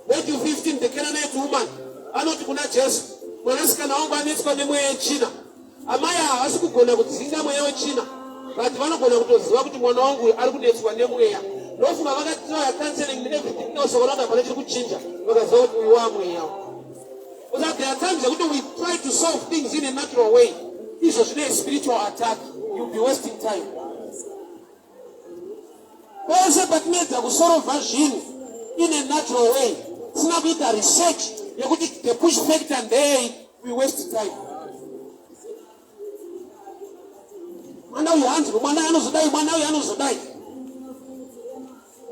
Matthew 15, the Canaanite woman anoti kuna Jesu, mwanasikana wangu anetswa nemweya yechina. Amai havasi kugona kudzinga mweya wechina, but vanogona kutoziva kuti mwana wangu ari kunetswa nemweya. Ndofunga vakatira counseling neverything else vakanga pane chiri kuchinja vakaziva kuti uyu wamweya. Because there are times that we try to solve things in a natural way. Izvo zvine spiritual attack, you'll be wasting time. Pose patinedza kusolva zvinhu in a natural way, sina kuita research yekuti the push factor ndei, we waste time. Mwana uyu hanzwi, mwana uyu anozodai.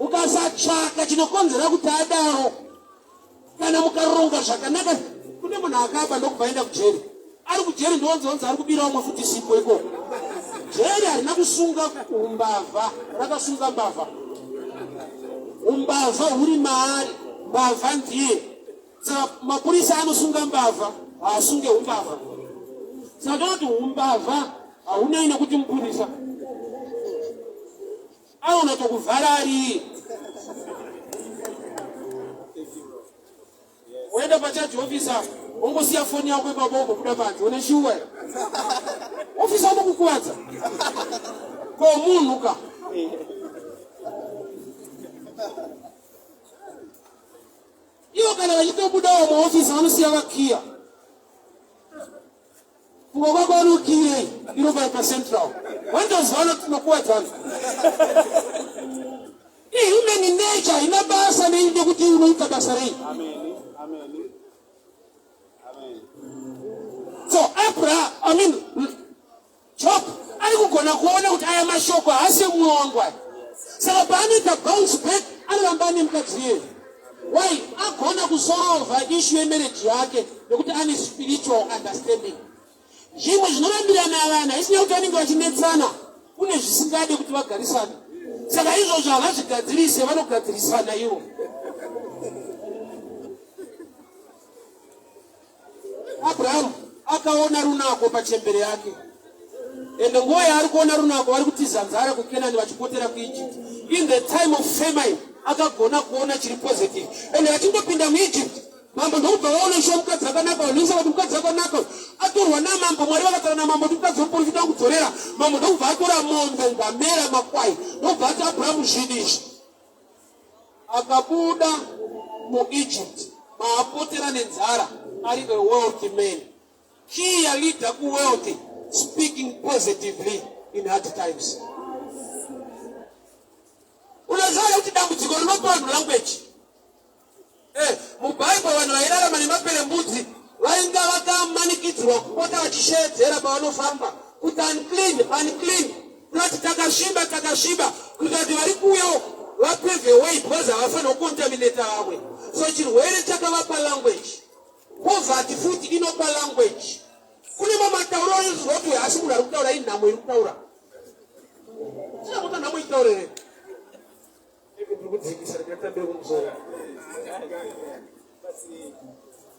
Mukasatsvaka chinokonzera kuti adaro, kana mukaronga zvakanaka, kune munhu akaba ndokubva aenda kujeri. Ari kujeri ndonzonzi ari kubira umwe futi sipo ikoko. Jeri harina kusunga umbavha, rakasunga mbavha. Umbavha huri maari, mbavha ndiye. Saka mapurisa anosunga mbavha, haasunge umbavha. Saka kuti umbavha haunaina kuti mupurisa. Aona tokuvhara ari. Uenda pachaji ofisa, ungosiya foni yako ipapo kuda panze, une shuwa. Ofisa unokukuwadza. Ko munhu ka. Iwo kana vachitobudawo muofisa vanosiya vakiya. Kungo kwako vanokiyei, inopa paCentral. Wandoziva tinokuwadzana. Human nature ina basa neinde kuti unoita basa rei. Amen. Amen. Amen. So Job ari kugona kuona kuti aya mashoko haasi mwoyo wangu aya. Saka paanoita bounce back anoramba ane mukadzi yeye. Why? Agona kusolva issue yemarriage yake nekuti ane spiritual understanding. Zvimwe zvinorambirana vana isina kuti vanenge vachinetsana kune zvisingade kuti vagarisane. Saka izvozvo havazvigadzirise, vanogadzirisana ivo. Abraham akaona runako pachembere yake. Ende nguva yaari kuona runako vari kutiza nzara kuKenani vachipotera kuEgypt. In the time of famine, akagona kuona chiri positive. Ende vachindopinda muEgypt, mambo ndokubva vaona ishe mukadzi akanaka, vanonisa kuti mukadzi akanaka. Atorwa namambo, Mwari vakataura namambo kuti mukadzi womuprofita kudzorera. Mambo ndokubva atora mombe, ngamera, makwai. Ndokubva ati Abraham zvinizvi. Akabuda muEgypt, maapotera nenzara, ari a wealthy man. He a leader who wealthy, speaking positively in hard times. Unaziva kuti dambudziko rinopa language. Mubhaibheri vanhu vairarama nemaperembudzi vainga vakamanikidzirwa kupota vachishedzera pavanofamba kuti unclean, kuti takasviba, kuti vari kuuyawo vapave way because havafanira kucontaminate vamwe. So chirwere chakavapa language. Poverty futi inopa language. Kune mamatauro anozwa kuti hasi munhu ari kutaura inhamo iri kutaura. Sina kuti nhamo itaurere.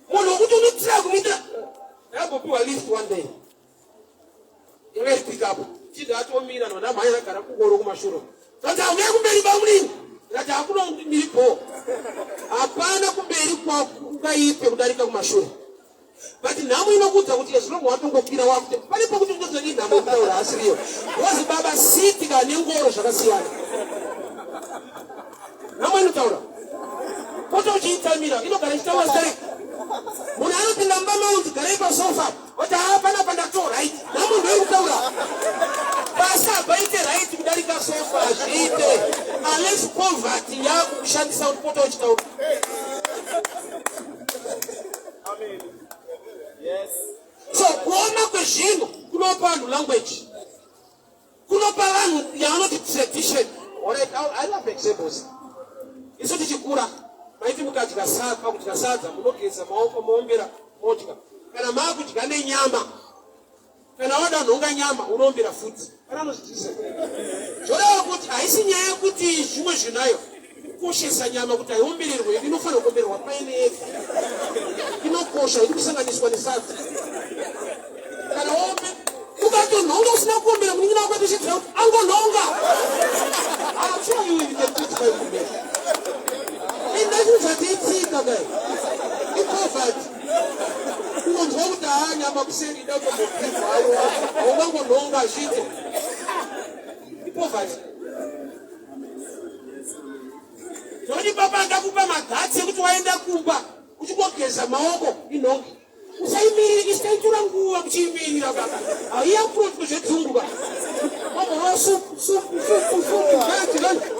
Munhu wokuti unotira kumita yagopiwa list one day. Yave pick up. Chida atomira nona mhanya akagara kugoro kumashure. Saka auya kumberi bamulini. Ngati hakuna ndiripo. Hapana kumberi kwakaipe kudarika kumashure. But nhamo inokudza kuti as long watongokwira wakuti palipo kuti ndozoni nhamo kutaura asiriyo. Wazi baba siti kana nengoro zvakasiyana. Nhamo inotaura. Poto uchiitamira inogara ichitaura sei. Munhu anopinda mumamaundi garai pasofa. Kuti hapana pandato right. Nhamo ndoiri kutaura. Basa baite right kudarika sofa zviite. unless poverty yako kushandisa ulipota uchitauri. Amen. Yes. So kuona kwezvino kunopa language, kunopa vanhu yavanoti tradition. Alright, I love examples. Isu tichikura maiti mukadya sadza munogeza maoko moombera modya. Kana maakudya nenyama, kana wada nhonga nyama unombera futi. Kana anozviziva zvoreva kuti haisi nyaya yekuti zvimwe zvinayo kukoshesa nyama kuti haiombererwe, inofanira kuombererwa paine yega, inokosha, iri kusanganiswa nesadza. Kana ombe ukatonhonga usina kuombera, munin'ina wako atichidza kuti angonhonga. I'm sure you will get it by today. Indazvichatiitika dai ipoverty. Unonzwa kuti nyama kuseri ida kumbopigwa, ungangonhonga zvite ipoverty. Noni baba ndakupa magatsi ekuti waenda kumba uchingogeza maoko inhongi. Usaimirira, isitaitura nguva kuchiimirira baba. Haiapuroti kuzvedzungu baba. Wabva supu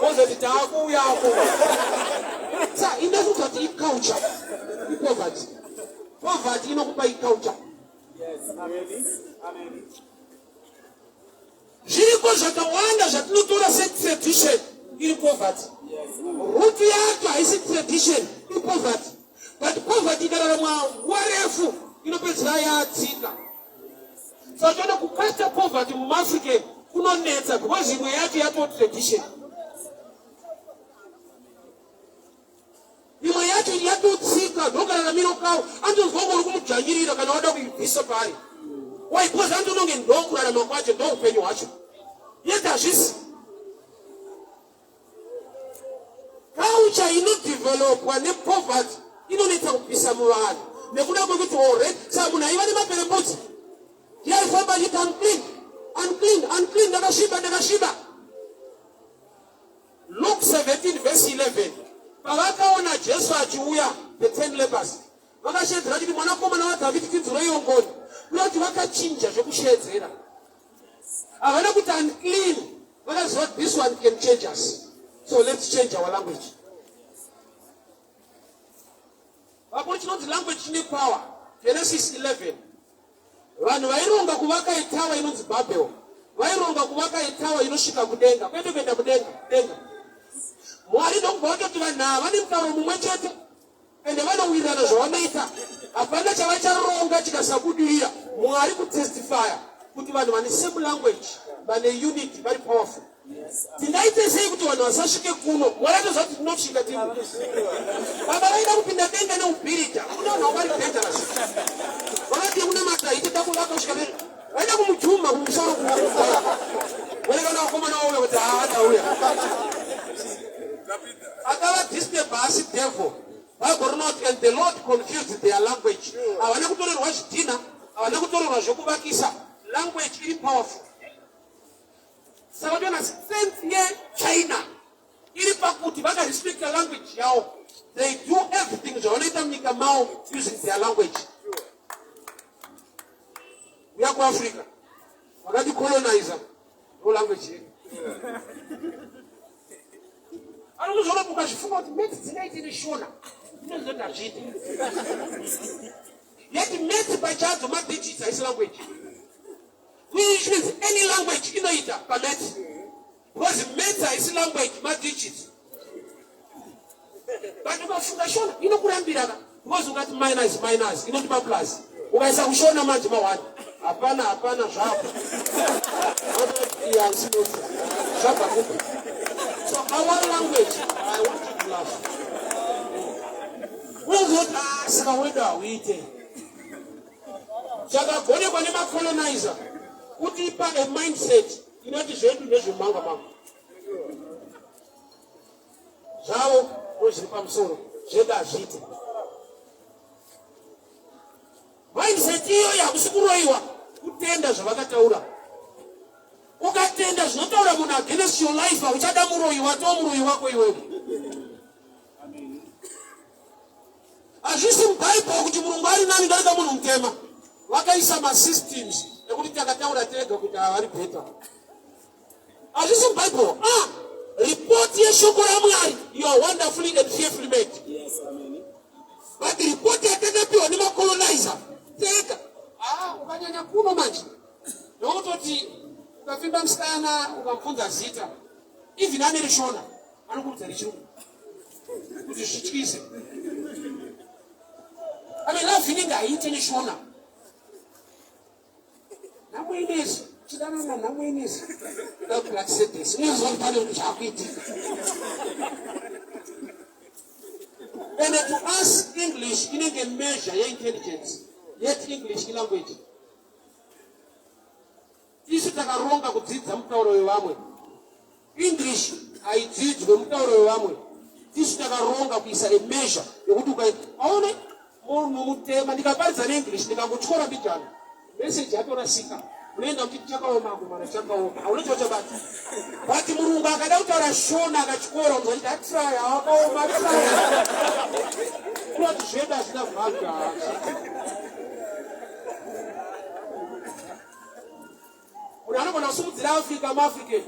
wozoti taakuyako. Saka indazvoti iculture ipoverty. Poverty inokupa iculture. Yes. Amen. Amen. Zviriko zvakawanda zvatinotora setradition iri poverty. Root yacho haisi tradition iri poverty. But poverty ikararama nguva refu inopedzera yatsika. Saka toda kukata poverty mumaafrica kunonetsa because imwe yacho yato tradition. Imwe yacho yatotsika ndokararamiro kawo andonzwa ngori kumudzvanyirira kana wada kuibvisa pari. Why? Because andononge ndokurarama kwacho ndoupenyu hwacho. Yet hazvisi. Culture inodevelopwa nepoverty inonetsa kubvisa muvanhu. Nekuda kwekuti already saka munhu aiva nemaperembudzi. Yaifamba achiti unclean, ndakasviba. Luke 17 verse 11. Pavakaona Jesu achiuya, the 10 lepers, vakashedzera kuti mwanakomana waDhavhidhi tinzwirei ngoni. Kunoti vakachinja zvekushedzera. Havana kuti unclean, vakaziva this one can change us. So let's change our language. Vakoti chinonzi language chine power. Genesis 11. Vanhu vaironga kuvaka itawa inonzi Babel. Vaironga kuvaka itawa inosvika kudenga. Kwete kuenda kudenga. Mwari ndokubva vatoti vanhu ava vane mutauro mumwe chete ende vanowirirana zvavanoita. Hapana chavacharonga chikasabudirira. Mwari kutestifya kuti vanhu vane same language, vane unity, very powerful. Tingaite sei kuti vanhu vasasvike kuno? Mwari atoziva kuti tinosvika tiri. Baba vaida kupinda denga neubhirita. Kuna vanhu vari dangerous. Vakati kuna mataiti takuvaka kusvika denga. Vaida kumujuma kumusoro kuwakugara. Vaikana vakomana vauya kuti haatauya. Akava disturbance devil. Bible rinoti and the Lord confused their language. Havana kutorerwa zvidhina, havana kutorerwa zvokuvakisa. Language iri powerful. Saka tona strength yeChina iri pakuti vakarespecta language yavo. They do everything zvavanoita munyika mavo using their language. Uya kuAfrica vakati colonizer no language yedu. Anozvona mukazvifunga kuti meti dzinaiti neshona inozoti hazviti. Yet meti pachadzo madigits haisi language. Which means any language inoita pameti. Because meti haisi language madigits. But ukafunga shona inokurambiraka. Because ungati minus inotipa plus. Ukaisa kushona manje ma1. Hapana zvapa. Zvapa kupi. So our language, I want you to laugh. Unozoti saka wedu hauite. Zvakagonekwa nemacolonizer kutipa a mindset inoti zvedu ndezvemanga. Zvavo ndozviri pamusoro, zvedu hazviite. Mindset iyo hakusi kuroyiwa, kutenda zvavakataura. Ukatenda zvinotaura munhu against your life, hauchada muroyi muroyi wako iwewe. Hazvisi mubhaibheri kuti Mulungu ari nani ndarika munhu mutema. Vakaisa masystems ekuti takataura tega kuti havari beta. Hazvisi mubhaibheri. report yeshoko ramwari, you are wonderfully and fearfully made. Yes, amen. But report yakatapiwa ni makolonizer teka ukanyanya kuno manje nokutoti ukafimba msikana ukamfunza zita even ane rishona anokuudza richirungu kuti zvityise. I mean, life inenge haite neshona namwenezi chidanana namwenezi dakulatsedesi unezoni pane kuti zvakuitika. And to us, English inenge measure intelligence, yet English language. Isu takaronga kudzidza mutauro wevamwe. English haidzidzwe mutauro wevamwe. Isu takaronga kuisa a measure yokuti ukaita aone munhu mutema ndikaparidza neEnglish ndikakutyora mbijana message yatorasika unoenda kuti chakaoma kumara chakaoma hauna chavachabata. But murungu akada kutaura shona akatyora unozoti atraya wakaoma traya kunoti zvedu hazvina vhaga. Munhu anogona kusimudzira Africa muAfrican.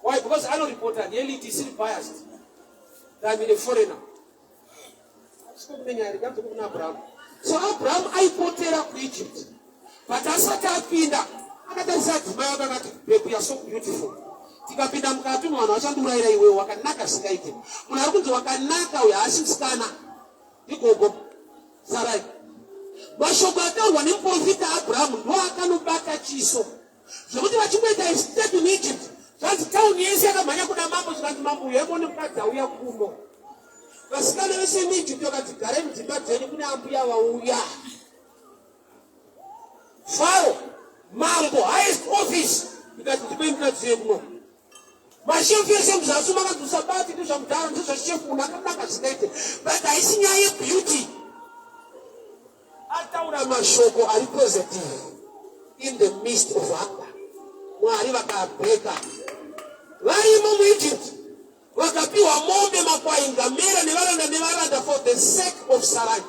Why? Because anoripota the elite is biased than a foreigner. So Abraham aipotera kuEgypt, but asati apinda akatarisa dzimai akati baby, you are so beautiful. Tikapinda mukati mwana wachanduraira iwe wakanaka sikaite. Munhu ari kunzi wakanaka uyo haasi musikana igogo Sarai. Mashoko ataurwa nemuprofita Abraham ndo akanobata chiso zvokuti vachimboita estate in Egypt zvanzi tauni yese yakamhanya kuna mambo zvikanzi mambo uyo emone mukadzi auya kuno. Vasikana vese muEgypt vakati gare mudzimba dzenyu kune ambuya vauya. Faro mambo highest office ikati ndipei mukadzi yekuno. Mashefu yese muzasi makadzosabati ndezvamudhara ndezvashefu unhu akanaka zvingaite, but haisi nyaya yebeauty. Ataura mashoko ari positive in the midst of hunger. Mwari vakabheka varimo muEgypt vakapiwa mombe, makwai, ngamera nevaranda for the sake of Sarai.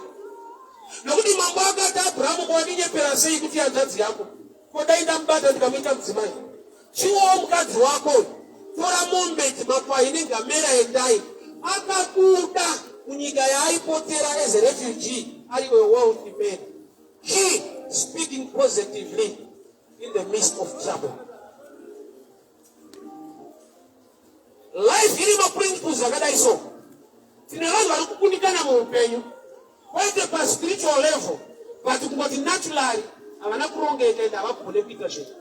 Nokuti mambo akati Abrahamu kwadinyepera sei kuti hanzvadzi yako kodainda mubata ndikamuita mudzimai chiwawo mukadzi wako tora mombe, makwai nengamera endai. Akabuda munyika yaaipotera as a refugee ari a wealthy man. He speaking positively in the midst of trouble. Life iri maprinciples akadai so. Tine vanhu vari kukundikana muupenyu kwete paspiritual level, but kungoti naturally havana kurongeka ende havagone kuita zvinhu.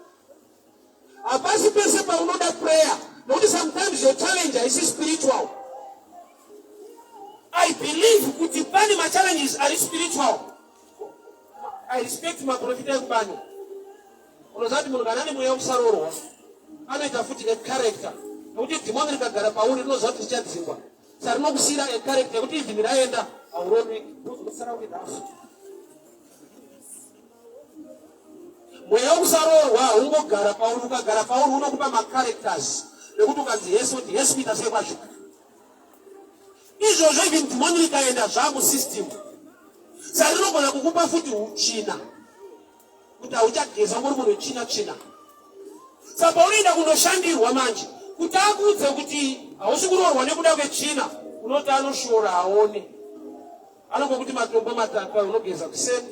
Hapasi pese paunoda prayer, nokuti sometimes your challenge haisi spiritual. I believe kuti pane machallenges ari spiritual. I respect maprofita ekubani. Unozati munhu kana ane mweya wekusarorwa anoita futi necharacter, nokuti dhimoni rikagara pauri rinoziva kuti richadzingwa. Saka rinokusiyira echaracter yekuti even raenda hauronwi uzosara uri nafu. Mweya wekusarorwa haungogara pauri, ukagara pauri unokupa macharacters nekuti ukanzi Yesu kuti Yesu kuita sei kwazvika. Izvozvo even dhimoni rikaenda zvamusystem. Saka rinogona kukupa futi uchina kuti hauchageza ngori munhu china. Saka paunoenda kundoshandirwa manje kuti akuudze kuti hausi kuroorwa nekuda kwechina, unoti anoshora aone. Anongokuti matombo matatu unogeza kuseni,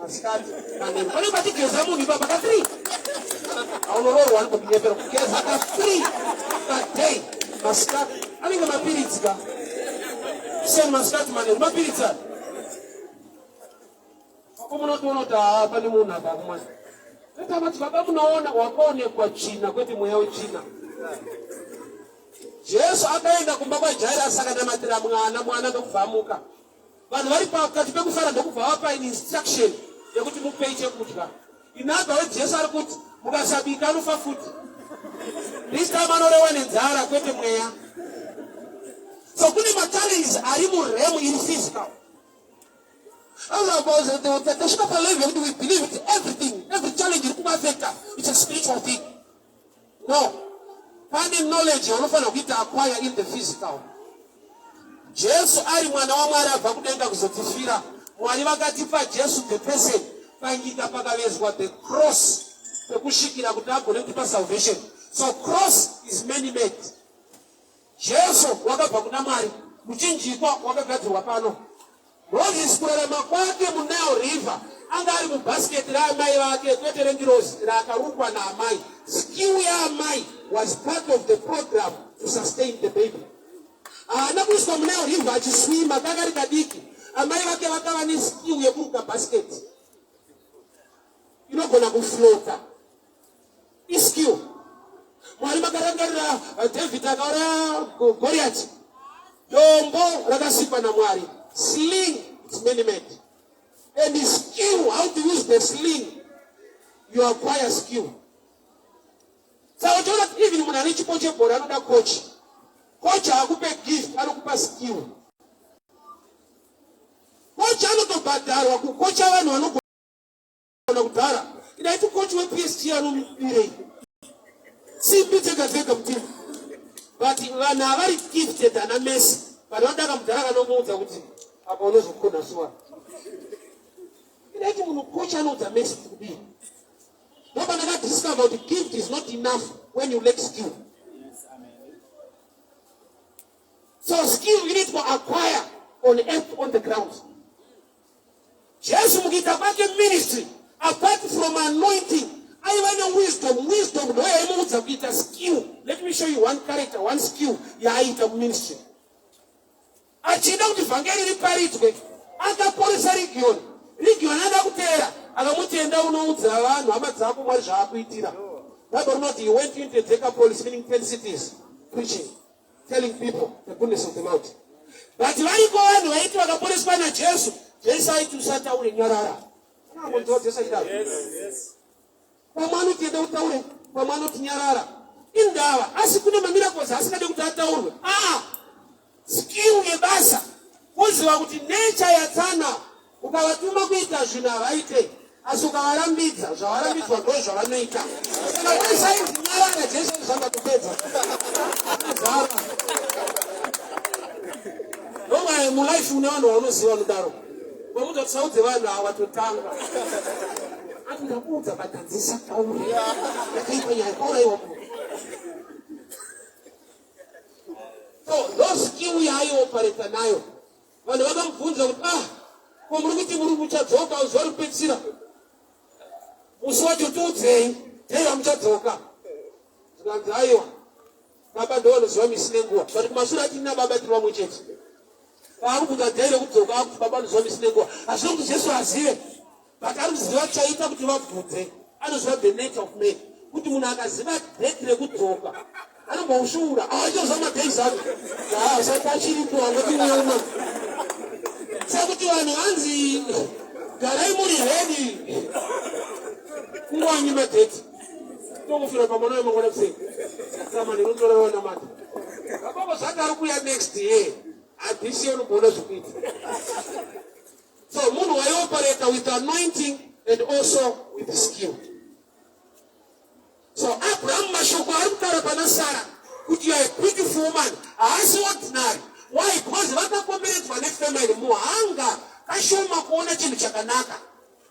masikati, manheru. Pane patigeza munhu ipapa ka3. Aunororwa anokunyepera kugeza ka3 per-day. Masikati anenge mapiritsi ka. Kuseni, masikati, manheru mapiritsi aya. Munotoona kuti pane munhu akamwa. Etamati baba munoona wakaonekwa china kwete mweya wechina. Jesu akaenda kumba kwaJairasi akanamatira mwana ndokubvamuka. Vanhu vari pakati pekufara ndokubva vapa instruction yekuti mupei chekudya. Inabva weJesu ari kuti mukasabika anofa futi. This time anoreva nenzara kwete mweya. So kune machallenges ari muremu iri physical. The scripture level, we believe it, every challenge in Kumafeta, it's a spiritual thing. No. Finding knowledge, you're not going to acquire in the physical. Jesu ari mwana wa Mwari abva kudenga kuzotifira. Mwari vakatipa Jesu the person panyika pakavezwa the cross pekushikira kuti agone kutipa salvation. So cross is many made. Jesu wakabva kuna Mwari, muchinjikwa wakagadzirwa pano. Moses kurarama kwake muNile River anga ari mubhasiketi raamai vake, kwete rengirozi rakarukwa naamai. Skill yaamai was part of the program to sustain the baby. Haana kuiswa muNile River achiswima kakari kadiki. Amai vake vakava neskill yekuruka bhasiketi inogona kuflota. Iskill. Mwari makarangarira David akaura Goliath. Dombo rakasikwa naMwari. Sling, it's many made. And the skill, how to use the sling, you acquire skill. So even when I reach coach, another coach. Coach, I will pay gift, I will pass skill. Coach, I don't know about that. Coach, I don't know about that. I to coach with PSG, I don't know. See, Peter can take a team. But when I very gifted and a mess, but not that I'm there, I don't know what I'm going to do. Coach, I know what a mess to be. Nobody got to discover the gift is not enough when you lack skill. So skill you need to acquire on earth, on the ground. Jesus Mugita ministry, apart from anointing, I want wisdom, no emotes of it a skill. Let me show you one character, one skill, of ministry. Achida utifangeli riparitwe, aka polisa region anda kutera, akamutenda unoudza vanhu amadzako Mwari zvaakuitira. That or not, he went into Decapolis, meaning 10 cities, preaching, telling people the goodness of the Lord. But variko vanhu vaiti vakaporeswa naJesu, Jesu aiti usataure nyarara. Yes. Pamano tienda utaure, pamano tinyarara. Indava, asi kune mamiracles asikade kuti ataurwe. Skill yebasa. Kuziva kuti nature yatsana, ukavatuma kuita zvinhu havaite, asi ukavarambidza, zvavarambidzwa ndo zvavanoita. Saka wesainzi nyarara, Jesu zvanga kupedza. Zara. Nomwe mulife une vanhu vanoziva nodaro. Pamuta tisaudze vanhu ava totanga. Ati ndakuudza batadzisa tauri. Yakaipa nyaya kauraiwa. So those skill yaioperate nayo. Vanhu vakamubvunza kuti ko muri kuti muri muchadzoka zuva rokupedzisira. Musi wacho tiudzei, tera muchadzoka. Tikanzi aiwa. Baba ndo vanoziva misi nenguva. But kumashure atina baba tiri vamwe chete. Paari kuita dhaire kudzoka akuti baba anoziva misi nenguva. Hazvino kuti Jesu azive. But ari kuziva chaita kuti vabvunze. Anoziva the nature of men. Kuti munhu akaziva dheti rekudzoka, anombaushura. Achoziva madhays ake. Saka achiripo angoti mweuma. Saka kuti vanhu vanzi garai muri ready. Kungwanyi madheti. Tongofira pamano yemangwana kusei. Kama nirundora na mata. Baba zvati ari kuya next year. Adisi unogona zvikuita. So munhu waioperate with anointing and also with skill. So Abraham mashoko ari kutaura pana Sarah kuti you are a beautiful woman, haasi ordinary. Why? Because vakakomberedzwa nefamily muhanga kashoma kuona chinhu chakanaka.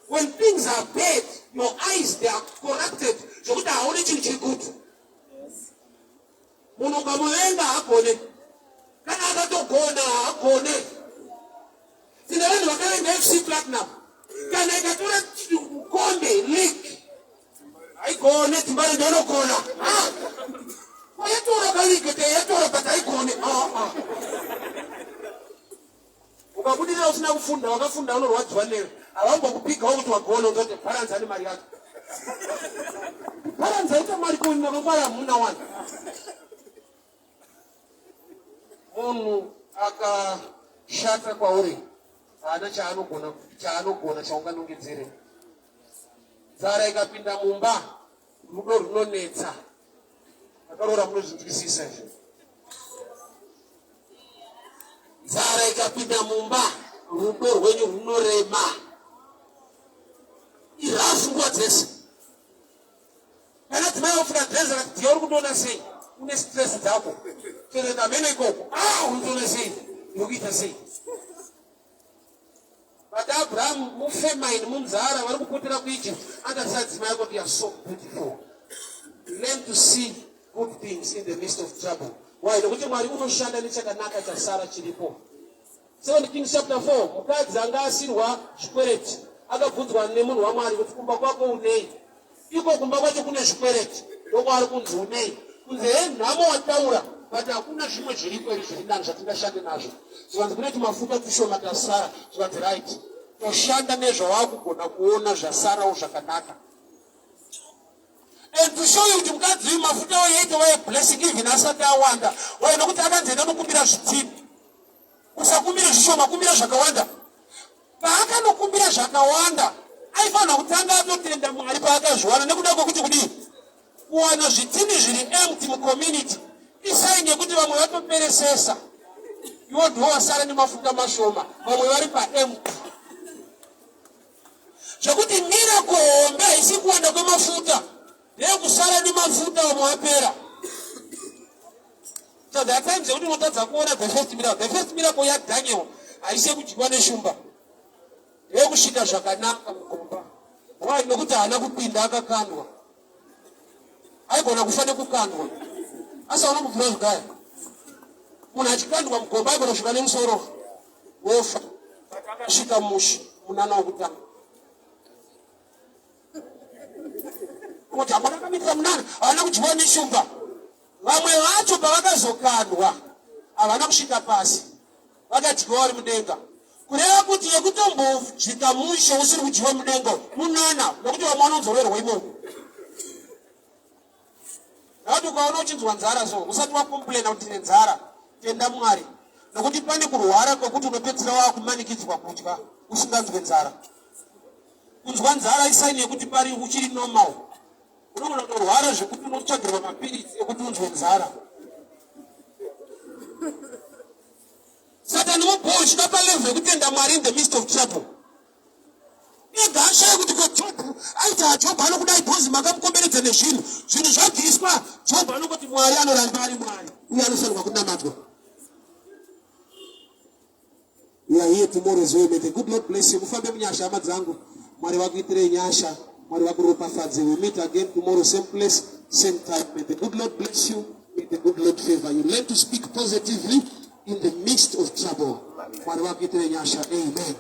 When things are bad, your eyes they are corrupted. Zvokuti haone chinhu chiri good. Munhu ukamuvenga hagone. Kana akatogona hagone. Tine vanhu vakaenda FC Platinum. Kana ikatora kombe league. Haigone timbari ndinogona. Yatora kalike yatora but haigone. Ukabudira usina kufunda, wakafunda unorwadziwa newe. Havambokupigawo kuti wagona utoti parents ane mari yake. Parents aita mari kuni makangwara hamuna wani. Munhu akashata kwauri, haana chaanogona chaunganongedzere. Nzara ikapinda mumba, rudo runonetsa. Akaroora munozvinzwisisa izvo. Nzara ikapinda mumba, rudo rwenyu runorema. Irafu nguva dzese. Kana timai ofuna dhezi akati ndiye uri kutoona sei? Une stress dzako. Toenda mene ikoko. Unotoona sei? Ndikuita sei? But Abraham mufemine munzara vari kupotera kuEgypt. Akasadzima yako kuti you are so beautiful. Learn to see good things in the midst of trouble. Why? Nokuti Mwari unoshanda nechakanaka cha Sara chiripo. 2 Kings chapter 4, mukadzi anga asirwa zvikwereti akabvunzwa nemunhu waMwari kuti kumba kwako unei. Iko kumba kwacho kune zvikwereti. Ndoko ari kunzi unei. Kunzi nhamo wataura, but hakuna zvimwe zviriko iri zviri nani zvatingashande nazvo. Zvikanzi kune tumafuta tushoma taSara. Zvikanzi right. Toshanda nezvawakugona kuona zvasarawo zvakanaka. And to show you kuti mukadzi uyu mafuta oyeita waye blessing even asati awanda. Waye nokuti akanzenda nokumbira zvitini. Usakumbira zvishoma, kumbira zvakawanda. Paakanokumbira zvakawanda, aifanira kutanga atotenda Mwari paakazviwana nekuda kwokuti kudii? Kuwana zvitini zviri empty mucommunity isaini yekuti vamwe vatoperesesa. Iwo ndiwo wasara nemafuta mashoma, vamwe vari paempty. Zvekuti miracle hombe haisi kuwanda kwemafuta, neyekusara nemafuta vamwe vapera. So there are times yekuti unotadza kuona the first miracle. The first miracle yaDaniel haisi yekudyiwa neshumba, yekusvika zvakanaka mugomba. Why? Nokuti haana kupinda akakandwa. Aigona kufa nekukandwa. Asaona kubvira zvigaya. Munhu achikandwa mugomba aigona kusvika nemusoro wofa. Akasvika mushi munana wokutanga. Kuti hamuna kamitira munana, havana kudyiwa neshumba. Vamwe vacho pavakazokandwa havana kusvika pasi, vakadyiwa vari mudenga. Kureva kuti yekutombosvika mushe usiri kudyiwa mudenga munana, nokuti vamwe vanonzorerwa imomo. Nokuti ukaona uchinzwa nzara so, usati wakomplaina kuti ndine nzara, tenda Mwari. Nokuti pane kurwara kwekuti unopedzisira wakumanikidzwa kudya usinganzwe nzara. Kunzwa nzara isaini yekuti pari uchiri normal. Unogona kutorwara zvekuti unotsvagirwa mapiritsi ekuti unzwe nzara. Satani mubhosvika palevel yekutenda Mwari in the midst of trouble. Igasha yekuti kwaJobhu aiti Jobhu anokudai bhozi makamukomberedza nezvinhu. Zvinhu zvabviswa, Jobhu anongoti Mwari anoramba ari Mwari. Uye anofanirwa kunamadzwa. We are here tomorrow as well. May the good Lord bless you. Mufambe munyasha hama dzangu. Mwari vakuitirei nyasha. Mwari vakuropafadze. We meet again tomorrow, same place, same time. May the good Lord bless you. May the good Lord favor you. Learn to speak positively in the midst of trouble. Mwari vakuitirei nyasha. Amen.